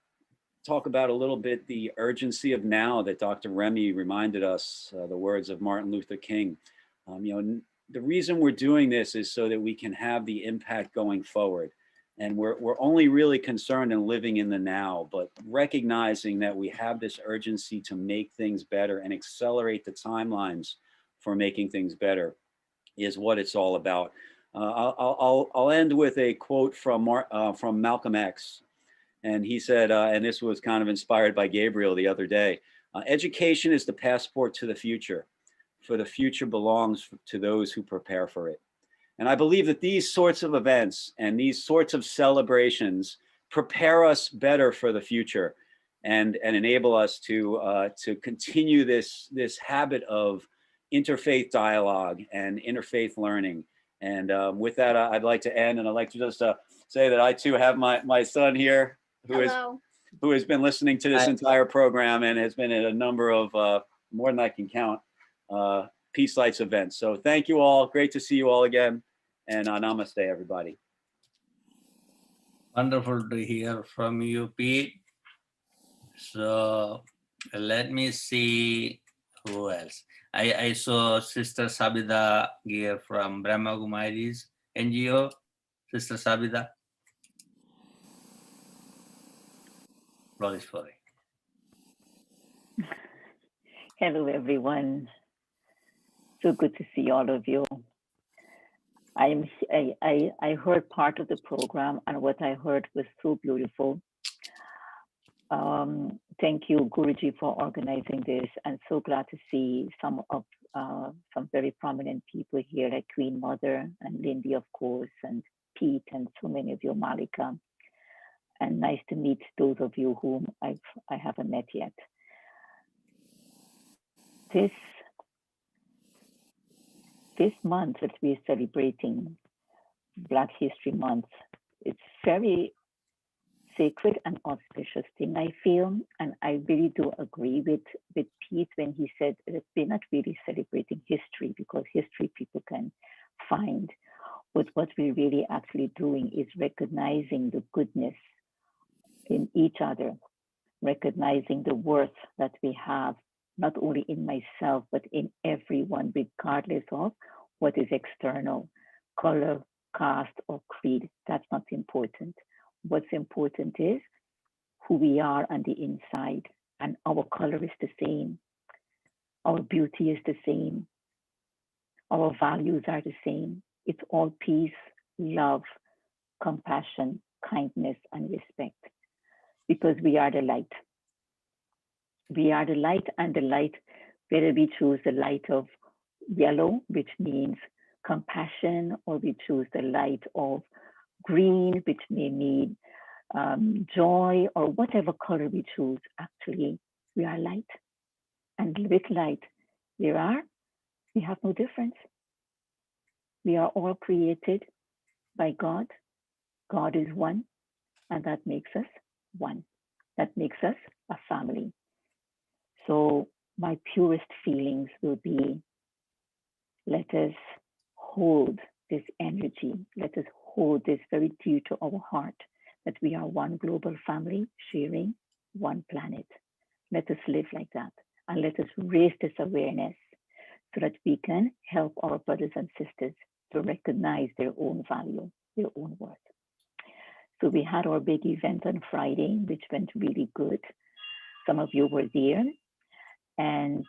talk about a little bit the urgency of now that Dr. Remy reminded us, the words of Martin Luther King. The reason we're doing this is so that we can have the impact going forward. And we're only really concerned in living in the now, but recognizing that we have this urgency to make things better and accelerate the timelines for making things better is what it's all about. I'll end with a quote from Malcolm X. And he said, and this was kind of inspired by Gabriel the other day, education is the passport to the future, for the future belongs to those who prepare for it. And I believe that these sorts of events and these sorts of celebrations prepare us better for the future and enable us to continue this habit of interfaith dialogue and interfaith learning. And with that, I'd like to end, and I'd like to just say that I too have my son here, who has been listening to this entire program and has been at a number of, more than I can count, Peace Lights events. So thank you all. Great to see you all again. And namaste, everybody. Wonderful to hear from you, Pete. So let me see who else. I saw Sister Sabida here from Brahma Kumari's NGO. Sister Sabida. Sorry. Hello, everyone. So good to see all of you. I heard part of the program, and what I heard was so beautiful. Thank you, Guruji, for organizing this, and so glad to see some very prominent people here, like Queen Mother and Lindy, of course, and Pete, and so many of you, Malika. And nice to meet those of you whom I haven't met yet. This month that we're celebrating, Black History Month, it's very sacred and auspicious thing, I feel, and I really do agree with Pete when he said that we're not really celebrating history, because history people can find, but what we're really actually doing is recognizing the goodness in each other, recognizing the worth that we have, not only in myself, but in everyone, regardless of what is external, color, caste, or creed. That's not important. What's important is who we are on the inside, and our color is the same. Our beauty is the same. Our values are the same. It's all peace, love, compassion, kindness, and respect, because we are the light. We are the light, and the light, whether we choose the light of yellow, which means compassion, or we choose the light of green, which may mean joy, or whatever color we choose, actually, we are light. And with light, we have no difference. We are all created by God. God is one, and that makes us one. That makes us a family. So my purest feelings will be, let us hold this energy. Let us hold this very dear to our heart, that we are one global family sharing one planet. Let us live like that, and let us raise this awareness so that we can help our brothers and sisters to recognize their own value, their own worth. So we had our big event on Friday, which went really good. Some of you were there, and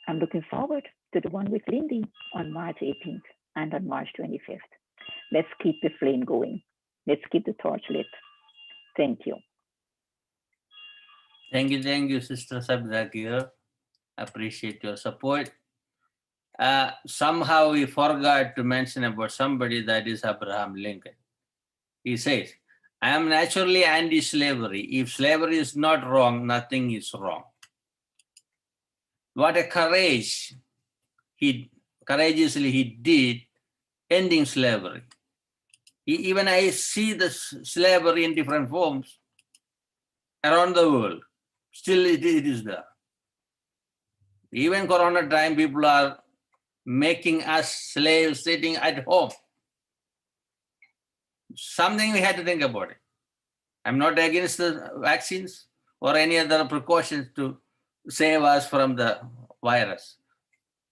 I'm looking forward to the one with Lindy on March 18th and on March 25th. Let's keep the flame going. Let's keep the torch lit. Thank you. Thank you, Sister Sabda here. Appreciate your support. somehow we forgot to mention about somebody, that is Abraham Lincoln. He says, I am naturally anti-slavery. If slavery is not wrong, nothing is wrong. What a courageously he did ending slavery. Even I see the slavery in different forms around the world. Still it is there. Even Corona time, people are making us slaves sitting at home. Something we had to think about it. I'm not against the vaccines or any other precautions to save us from the virus.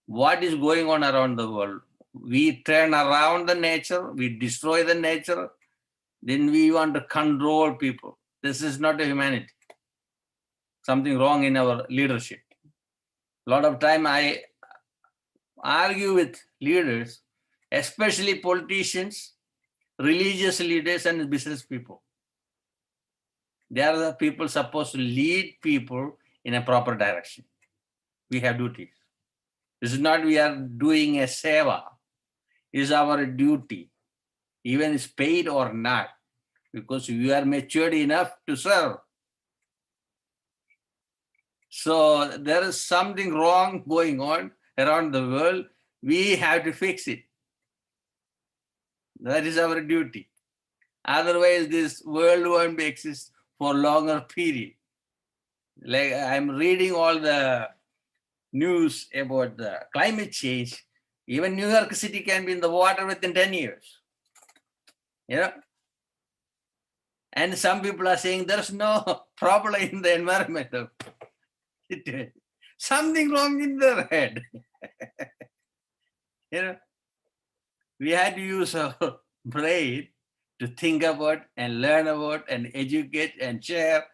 What is going on around the world? We turn around the nature, we destroy the nature, then we want to control people. This is not a humanity. Something wrong in our leadership. A lot of time I argue with leaders, especially politicians, religious leaders, and business people. They are the people supposed to lead people in a proper direction. We have duties. This is not we are doing a seva. It is our duty, even it's paid or not, because we are matured enough to serve. So there is something wrong going on around the world. We have to fix it. That is our duty. Otherwise, this world won't exist for longer period. Like I'm reading all the news about the climate change. Even New York City can be in the water within 10 years. You know? And some people are saying there's no problem in the environment. Something wrong in their head. You know? We had to use our brain to think about and learn about and educate and share.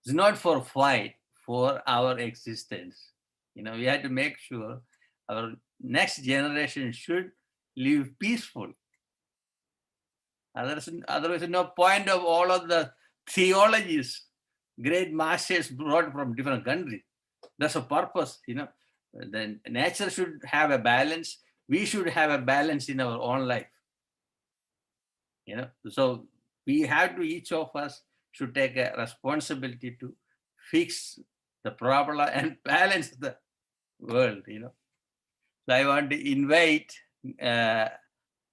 It's not for fight, for our existence. You know, we had to make sure our next generation should live peaceful. Otherwise, no point of all of the theologies great masters brought from different countries. That's a purpose, you know. The nature should have a balance. We should have a balance in our own life. You know, so we have to, each of us should take a responsibility to fix the problem and balance the world, you know. So I want to invite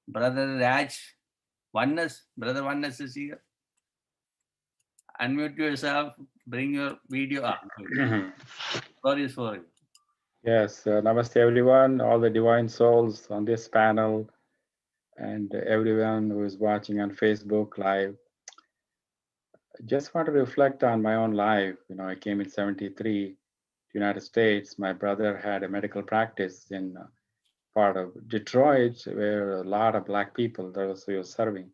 Brother Raj Oneness. Brother Oneness is here. Unmute yourself, bring your video up. Sorry for you. Yes, namaste everyone, all the divine souls on this panel and everyone who is watching on Facebook Live. I just want to reflect on my own life. You know, I came in '73 to United States. My brother had a medical practice in part of Detroit where a lot of Black people that was, he was serving.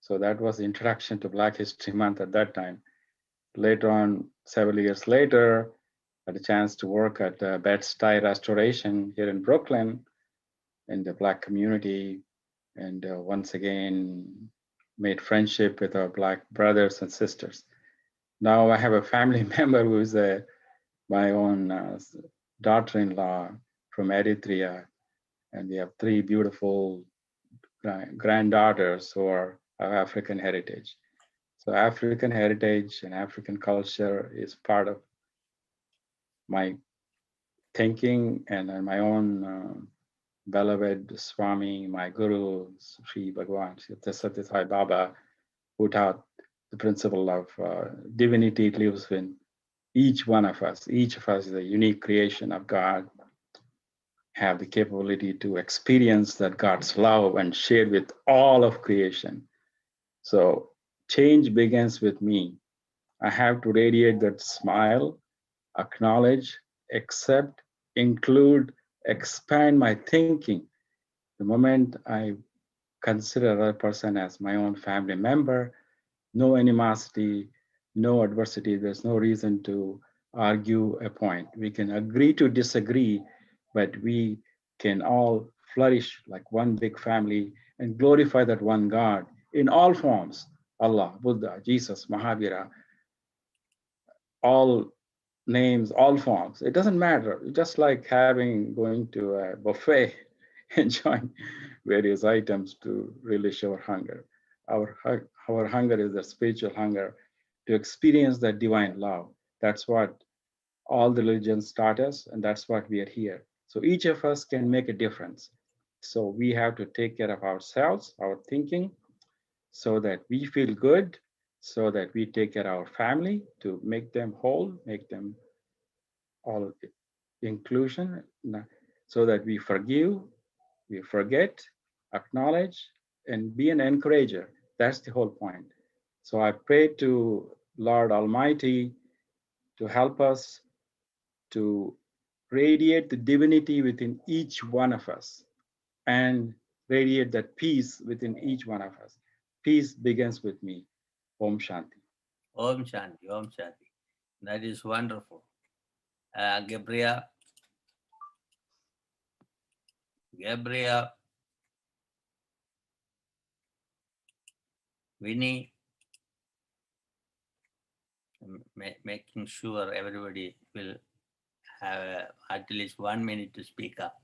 So that was the introduction to Black History Month at that time. Later on, several years later, I had a chance to work at Bed-Stuy Restoration here in Brooklyn in the Black community. And once again, made friendship with our Black brothers and sisters. Now I have a family member who is my own daughter-in-law from Eritrea. And we have 3 beautiful granddaughters who are of African heritage. So African heritage and African culture is part of my thinking and my own beloved Swami, my Guru, Sri Bhagwan, Satya Sai Baba, who taught the principle of divinity lives in each one of us. Each of us is a unique creation of God, have the capability to experience that God's love and share with all of creation. So change begins with me. I have to radiate that smile, acknowledge, accept, include, expand my thinking. The moment I consider another person as my own family member, no animosity, no adversity, there's no reason to argue a point. We can agree to disagree, but we can all flourish like one big family and glorify that one God in all forms, Allah, Buddha, Jesus, Mahavira, all names, all forms. It doesn't matter. Just like going to a buffet, enjoying various items to relish our hunger. Our hunger is the spiritual hunger to experience that divine love. That's what all the religions taught us, and that's what we are here. So each of us can make a difference. So we have to take care of ourselves, our thinking, so that we feel good, so that we take care of our family to make them whole, make them all inclusion, so that we forgive, we forget, acknowledge, and be an encourager. That's the whole point. So I pray to Lord Almighty to help us to radiate the divinity within each one of us and radiate that peace within each one of us. Peace begins with me. Om Shanti. Om Shanti, Om Shanti. That is wonderful. Gabriel, Winnie, making sure everybody will have at least 1 minute to speak up.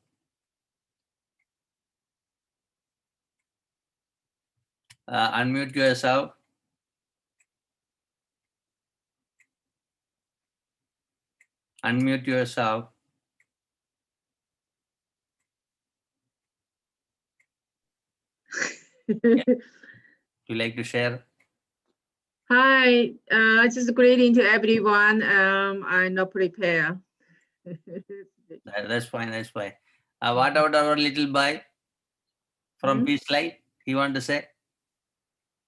Unmute yourself. Unmute yourself. Yeah. Would you like to share? Hi, just greeting to everyone. I'm not prepared. That's fine. That's fine. What about our little boy from Peace Light? He want to say?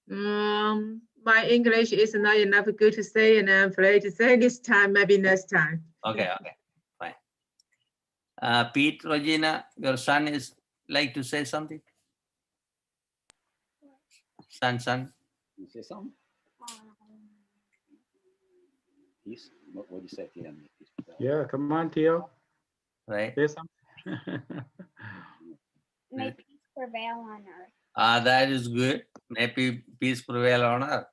My English is not enough good to say, and I'm afraid to say this time, maybe next time. Okay, okay, fine. Pete, Regina, your son is like to say something? Son. You say something? Peace? What do you say at the end? Yeah, come on, Theo. Right. Say something. May peace prevail on earth. That is good. May peace prevail on earth.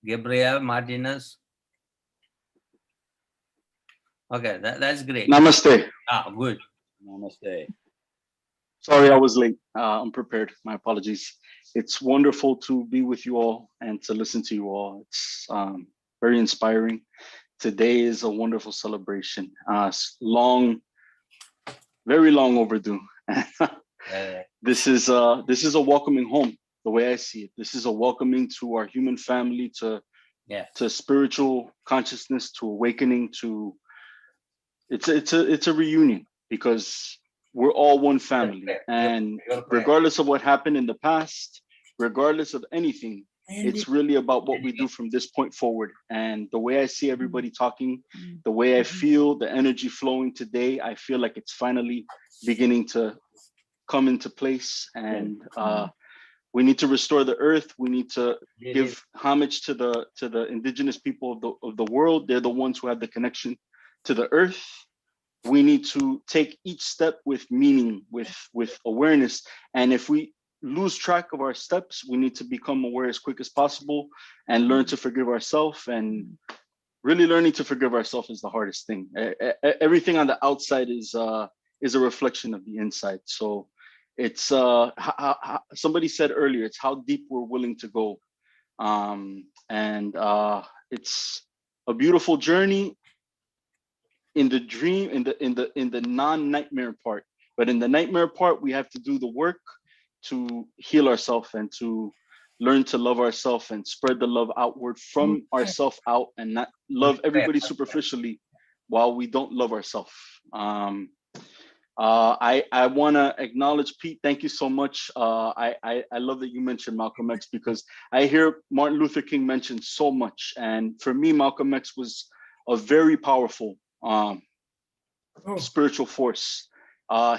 Gabriel Martinez. Okay, that's great. Namaste. Good. Namaste. Sorry, I was late. Unprepared. My apologies. It's wonderful to be with you all and to listen to you all. It's very inspiring. Today is a wonderful celebration. Very long overdue. This is a welcoming home, the way I see it. This is a welcoming to our human family, to spiritual consciousness, to awakening, to it's a reunion, because we're all one family. And regardless of what happened in the past, regardless of anything, it's really about what we do from this point forward. And the way I see everybody talking, the way I feel the energy flowing today, I feel like it's finally beginning to come into place. And we need to restore the earth. We need to give homage to the indigenous people of the world. They're the ones who have the connection to the earth. We need to take each step with meaning, with awareness. And if we lose track of our steps, we need to become aware as quick as possible and learn to forgive ourselves. And really learning to forgive ourselves is the hardest thing. Everything on the outside is a reflection of the inside. So it's somebody said earlier, it's how deep we're willing to go. It's a beautiful journey in the dream, in the non-nightmare part. But in the nightmare part, we have to do the work to heal ourselves and to learn to love ourselves and spread the love outward from ourselves out, and not love everybody superficially while we don't love ourselves. I want to acknowledge Pete. Thank you so much. I love that you mentioned Malcolm X, because I hear Martin Luther King mentioned so much. And for me, Malcolm X was a very powerful spiritual force.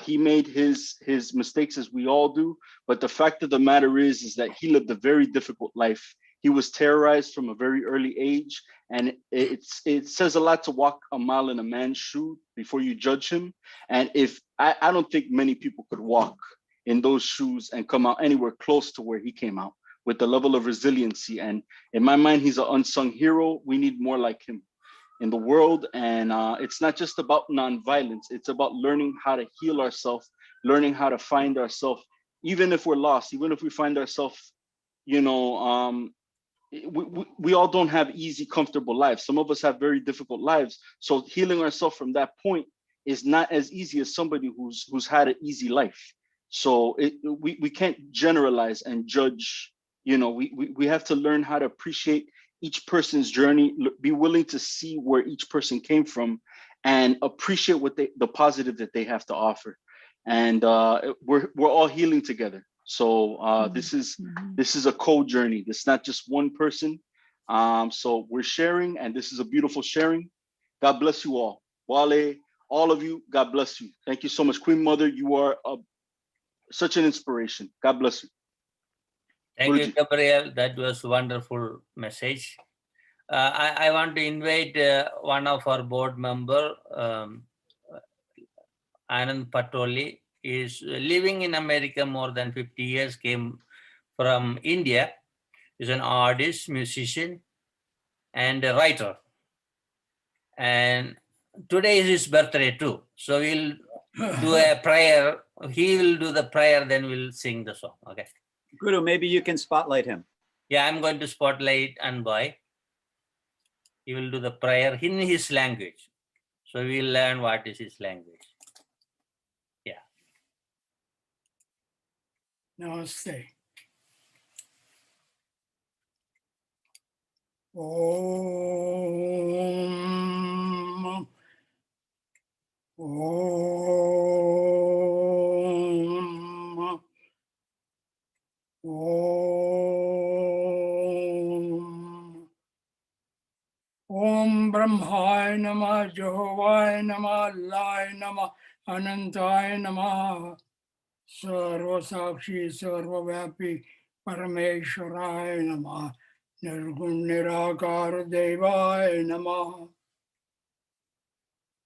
He made his mistakes, as we all do, but the fact of the matter is that he lived a very difficult life. He was terrorized from a very early age, and it says a lot to walk a mile in a man's shoe before you judge him. And if I don't think many people could walk in those shoes and come out anywhere close to where he came out, with the level of resiliency. And in my mind, he's an unsung hero. We need more like him in the world. And it's not just about nonviolence. It's about learning how to heal ourselves, learning how to find ourselves, even if we're lost, even if we find ourselves, you know, we all don't have easy, comfortable lives. Some of us have very difficult lives. So healing ourselves from that point is not as easy as somebody who's had an easy life. So we can't generalize and judge. You know, we have to learn how to appreciate each person's journey, be willing to see where each person came from, and appreciate what the positive that they have to offer. And we're all healing together. So this is a co-journey. This is not just one person. So we're sharing, and this is a beautiful sharing. God bless you all. Wale, all of you, God bless you. Thank you so much. Queen Mother, you are such an inspiration. God bless you. Thank you, Gabriel. That was a wonderful message. I want to invite one of our board member, Anand Patoli, is living in America more than 50 years, came from India, is an artist, musician, and a writer. And today is his birthday too. So we'll do a prayer. He will do the prayer, then we'll sing the song. Okay. Guru, maybe you can spotlight him. Yeah, I'm going to spotlight Anboy. He will do the prayer in his language. So we'll learn what is his language. Yeah. Namaste. Om. Om. Om. Om Brahmaya Namah, Jehovaya Namah, Allaya Namah, Anantaya Namah, Sarva Sakshi, Sarva Vyapi, Parameshwaraya Namah, Nirgun Nirakara Devaya Namah.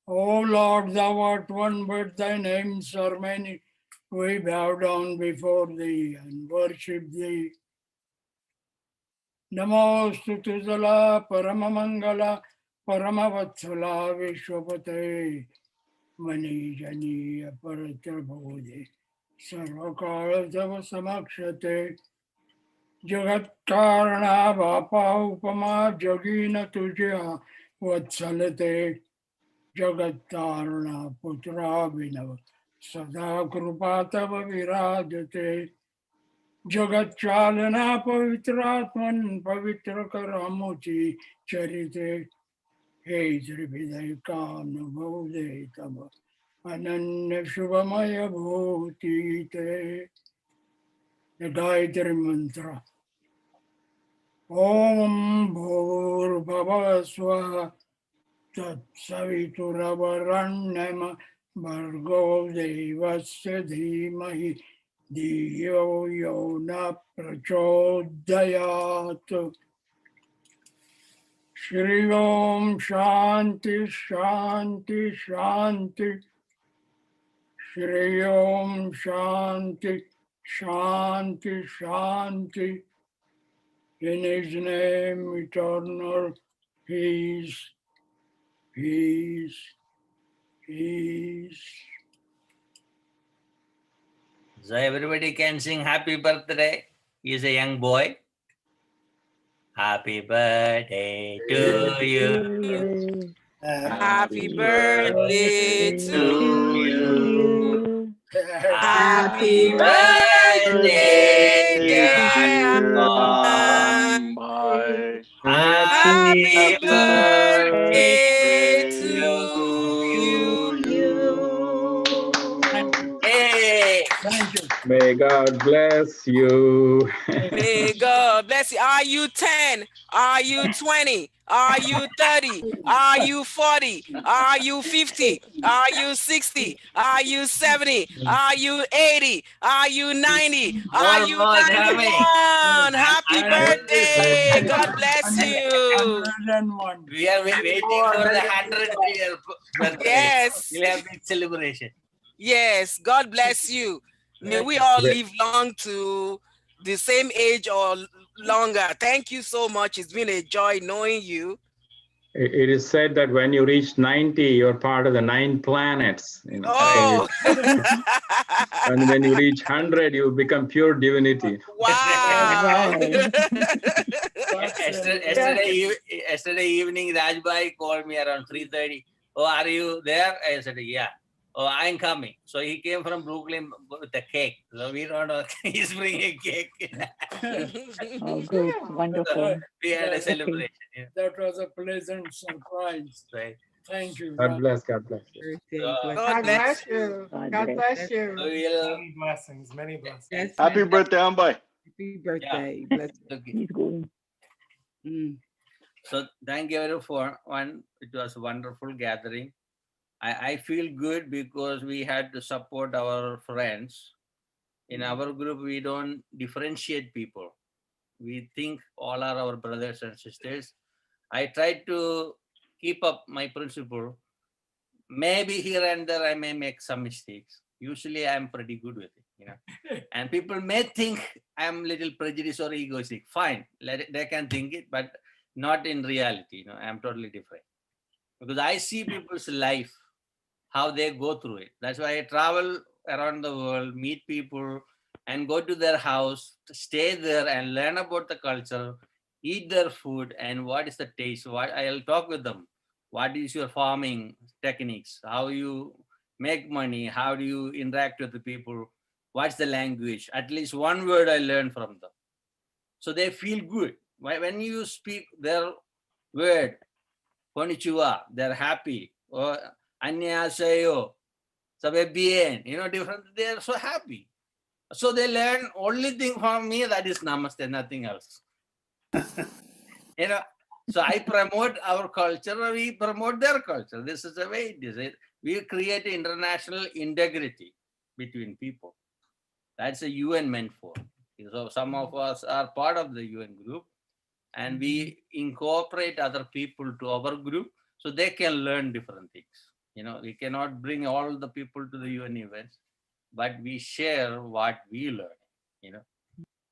O Lord, thou art one, but thy names are many. We bow down before thee and worship thee. Namostu Tuzala Paramamangala Paramavatsala Vishwapate Mani Jani Aparatrabhode Sarvakala Tava Samakshate Jagat Karana Vapa Upama Jagina Tujya Vatsalate Jagat Karana Putra Vinav Sada Krupatava Virajate Jagat Chalana Pavitratman Pavitra Karamuchi Charite Hey Trividayka Nubhode Tava Ananya Shubhamaya Bhuti Te. The Gayatri Mantra. Om Bhur Bhava Swaha Tat Savituravaranama Bhargo Devasya Dhimahi Diyo Yona Prachodayat. Shri Om Shanti Shanti Shanti. Shri Om Shanti Shanti Shanti. In his name eternal peace, peace, peace. So everybody can sing happy birthday. He is a young boy. Happy birthday to you. Happy birthday to you. Happy birthday, dear Bye. Happy birthday to you. Hey. May God bless you. May God bless you. Are you 10? Are you 20? Are you 30? Are you 40? Are you 50? Are you 60? Are you 70? Are you 80? Are you 90? Are you 91? Happy birthday. God bless you. We are waiting for the 100th year birthday. Yes. We'll have big celebration. Yes. God bless you. May we all live long to the same age or longer. Thank you so much. It's been a joy knowing you. it is said that when you reach 90, you're part of the 9 planets. You know, Oh, and when you reach 100, you become pure divinity. wow. Yesterday evening, Rajbhai called me around 3:30. Oh, are you there? I said, yeah. Oh, I'm coming. So he came from Brooklyn with a cake. So we don't know. He's bringing cake. Oh, good, wonderful. We had a celebration. Yeah. That was a pleasant surprise. Right. Thank you. God bless. God bless. God bless you. God bless you. So we'll, Many blessings, many blessings. Happy birthday, Ambai. Happy birthday. Bless okay. He's going. So thank you everyone. It was a wonderful gathering. I feel good because we had to support our friends. In our group, we don't differentiate people. We think all are our brothers and sisters. I tried to keep up my principle. Maybe here and there I may make some mistakes. Usually I'm pretty good with it, you know. And people may think I'm a little prejudiced or egoistic. Fine, they can think it, but not in reality. You know, I'm totally different. Because I see people's life, how they go through it. That's why I travel around the world, meet people, and go to their house, stay there and learn about the culture, eat their food, and what is the taste. I'll talk with them. What is your farming techniques? How you make money? How do you interact with the people? What's the language? At least one word I learned from them. So they feel good. When you speak their word, konnichiwa, they're happy. Or annyeonghaseyo, sabe bien, you know, different, they're so happy. So they learn only thing from me, that is namaste, nothing else. You know, so I promote our culture, we promote their culture. This is the way it is. We create international integrity between people. That's a UN meant for. So some of us are part of the UN group, and we incorporate other people to our group so they can learn different things. You know, we cannot bring all the people to the UN events, but we share what we learn. You know,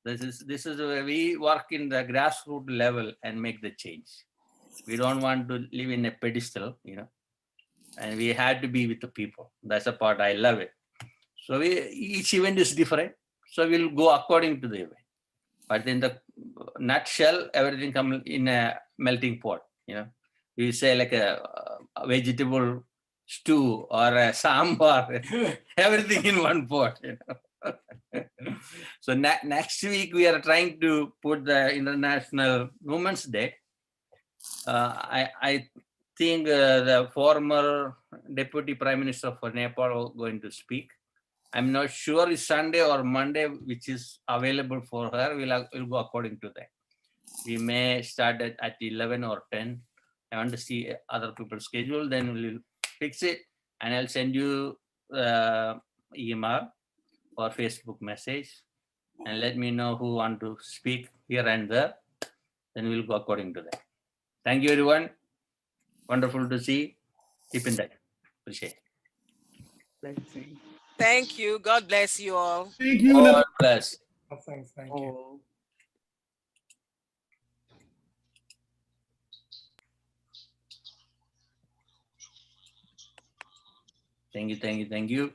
this is where we work in the grassroots level and make the change. We don't want to live in a pedestal, you know, and we had to be with the people. That's the part I love it. So each event is different, so we'll go according to the event. But in the nutshell, everything comes in a melting pot. You know, we say like a vegetable stew or a sambar, everything in one pot. You know? So next week we are trying to put the International Women's Day. I think the former Deputy Prime Minister for Nepal is going to speak. I'm not sure it's Sunday or Monday, which is available for her. We'll go according to that. We may start at 11 or 10. I want to see other people's schedule. Then we'll fix it, and I'll send you email or Facebook message, and let me know who want to speak here and there. Then we'll go according to that. Thank you, everyone. Wonderful to see. Keep in touch. Appreciate it. Thank you. God bless you all. Thank you. God bless. Blessings. Thank you. Thank you.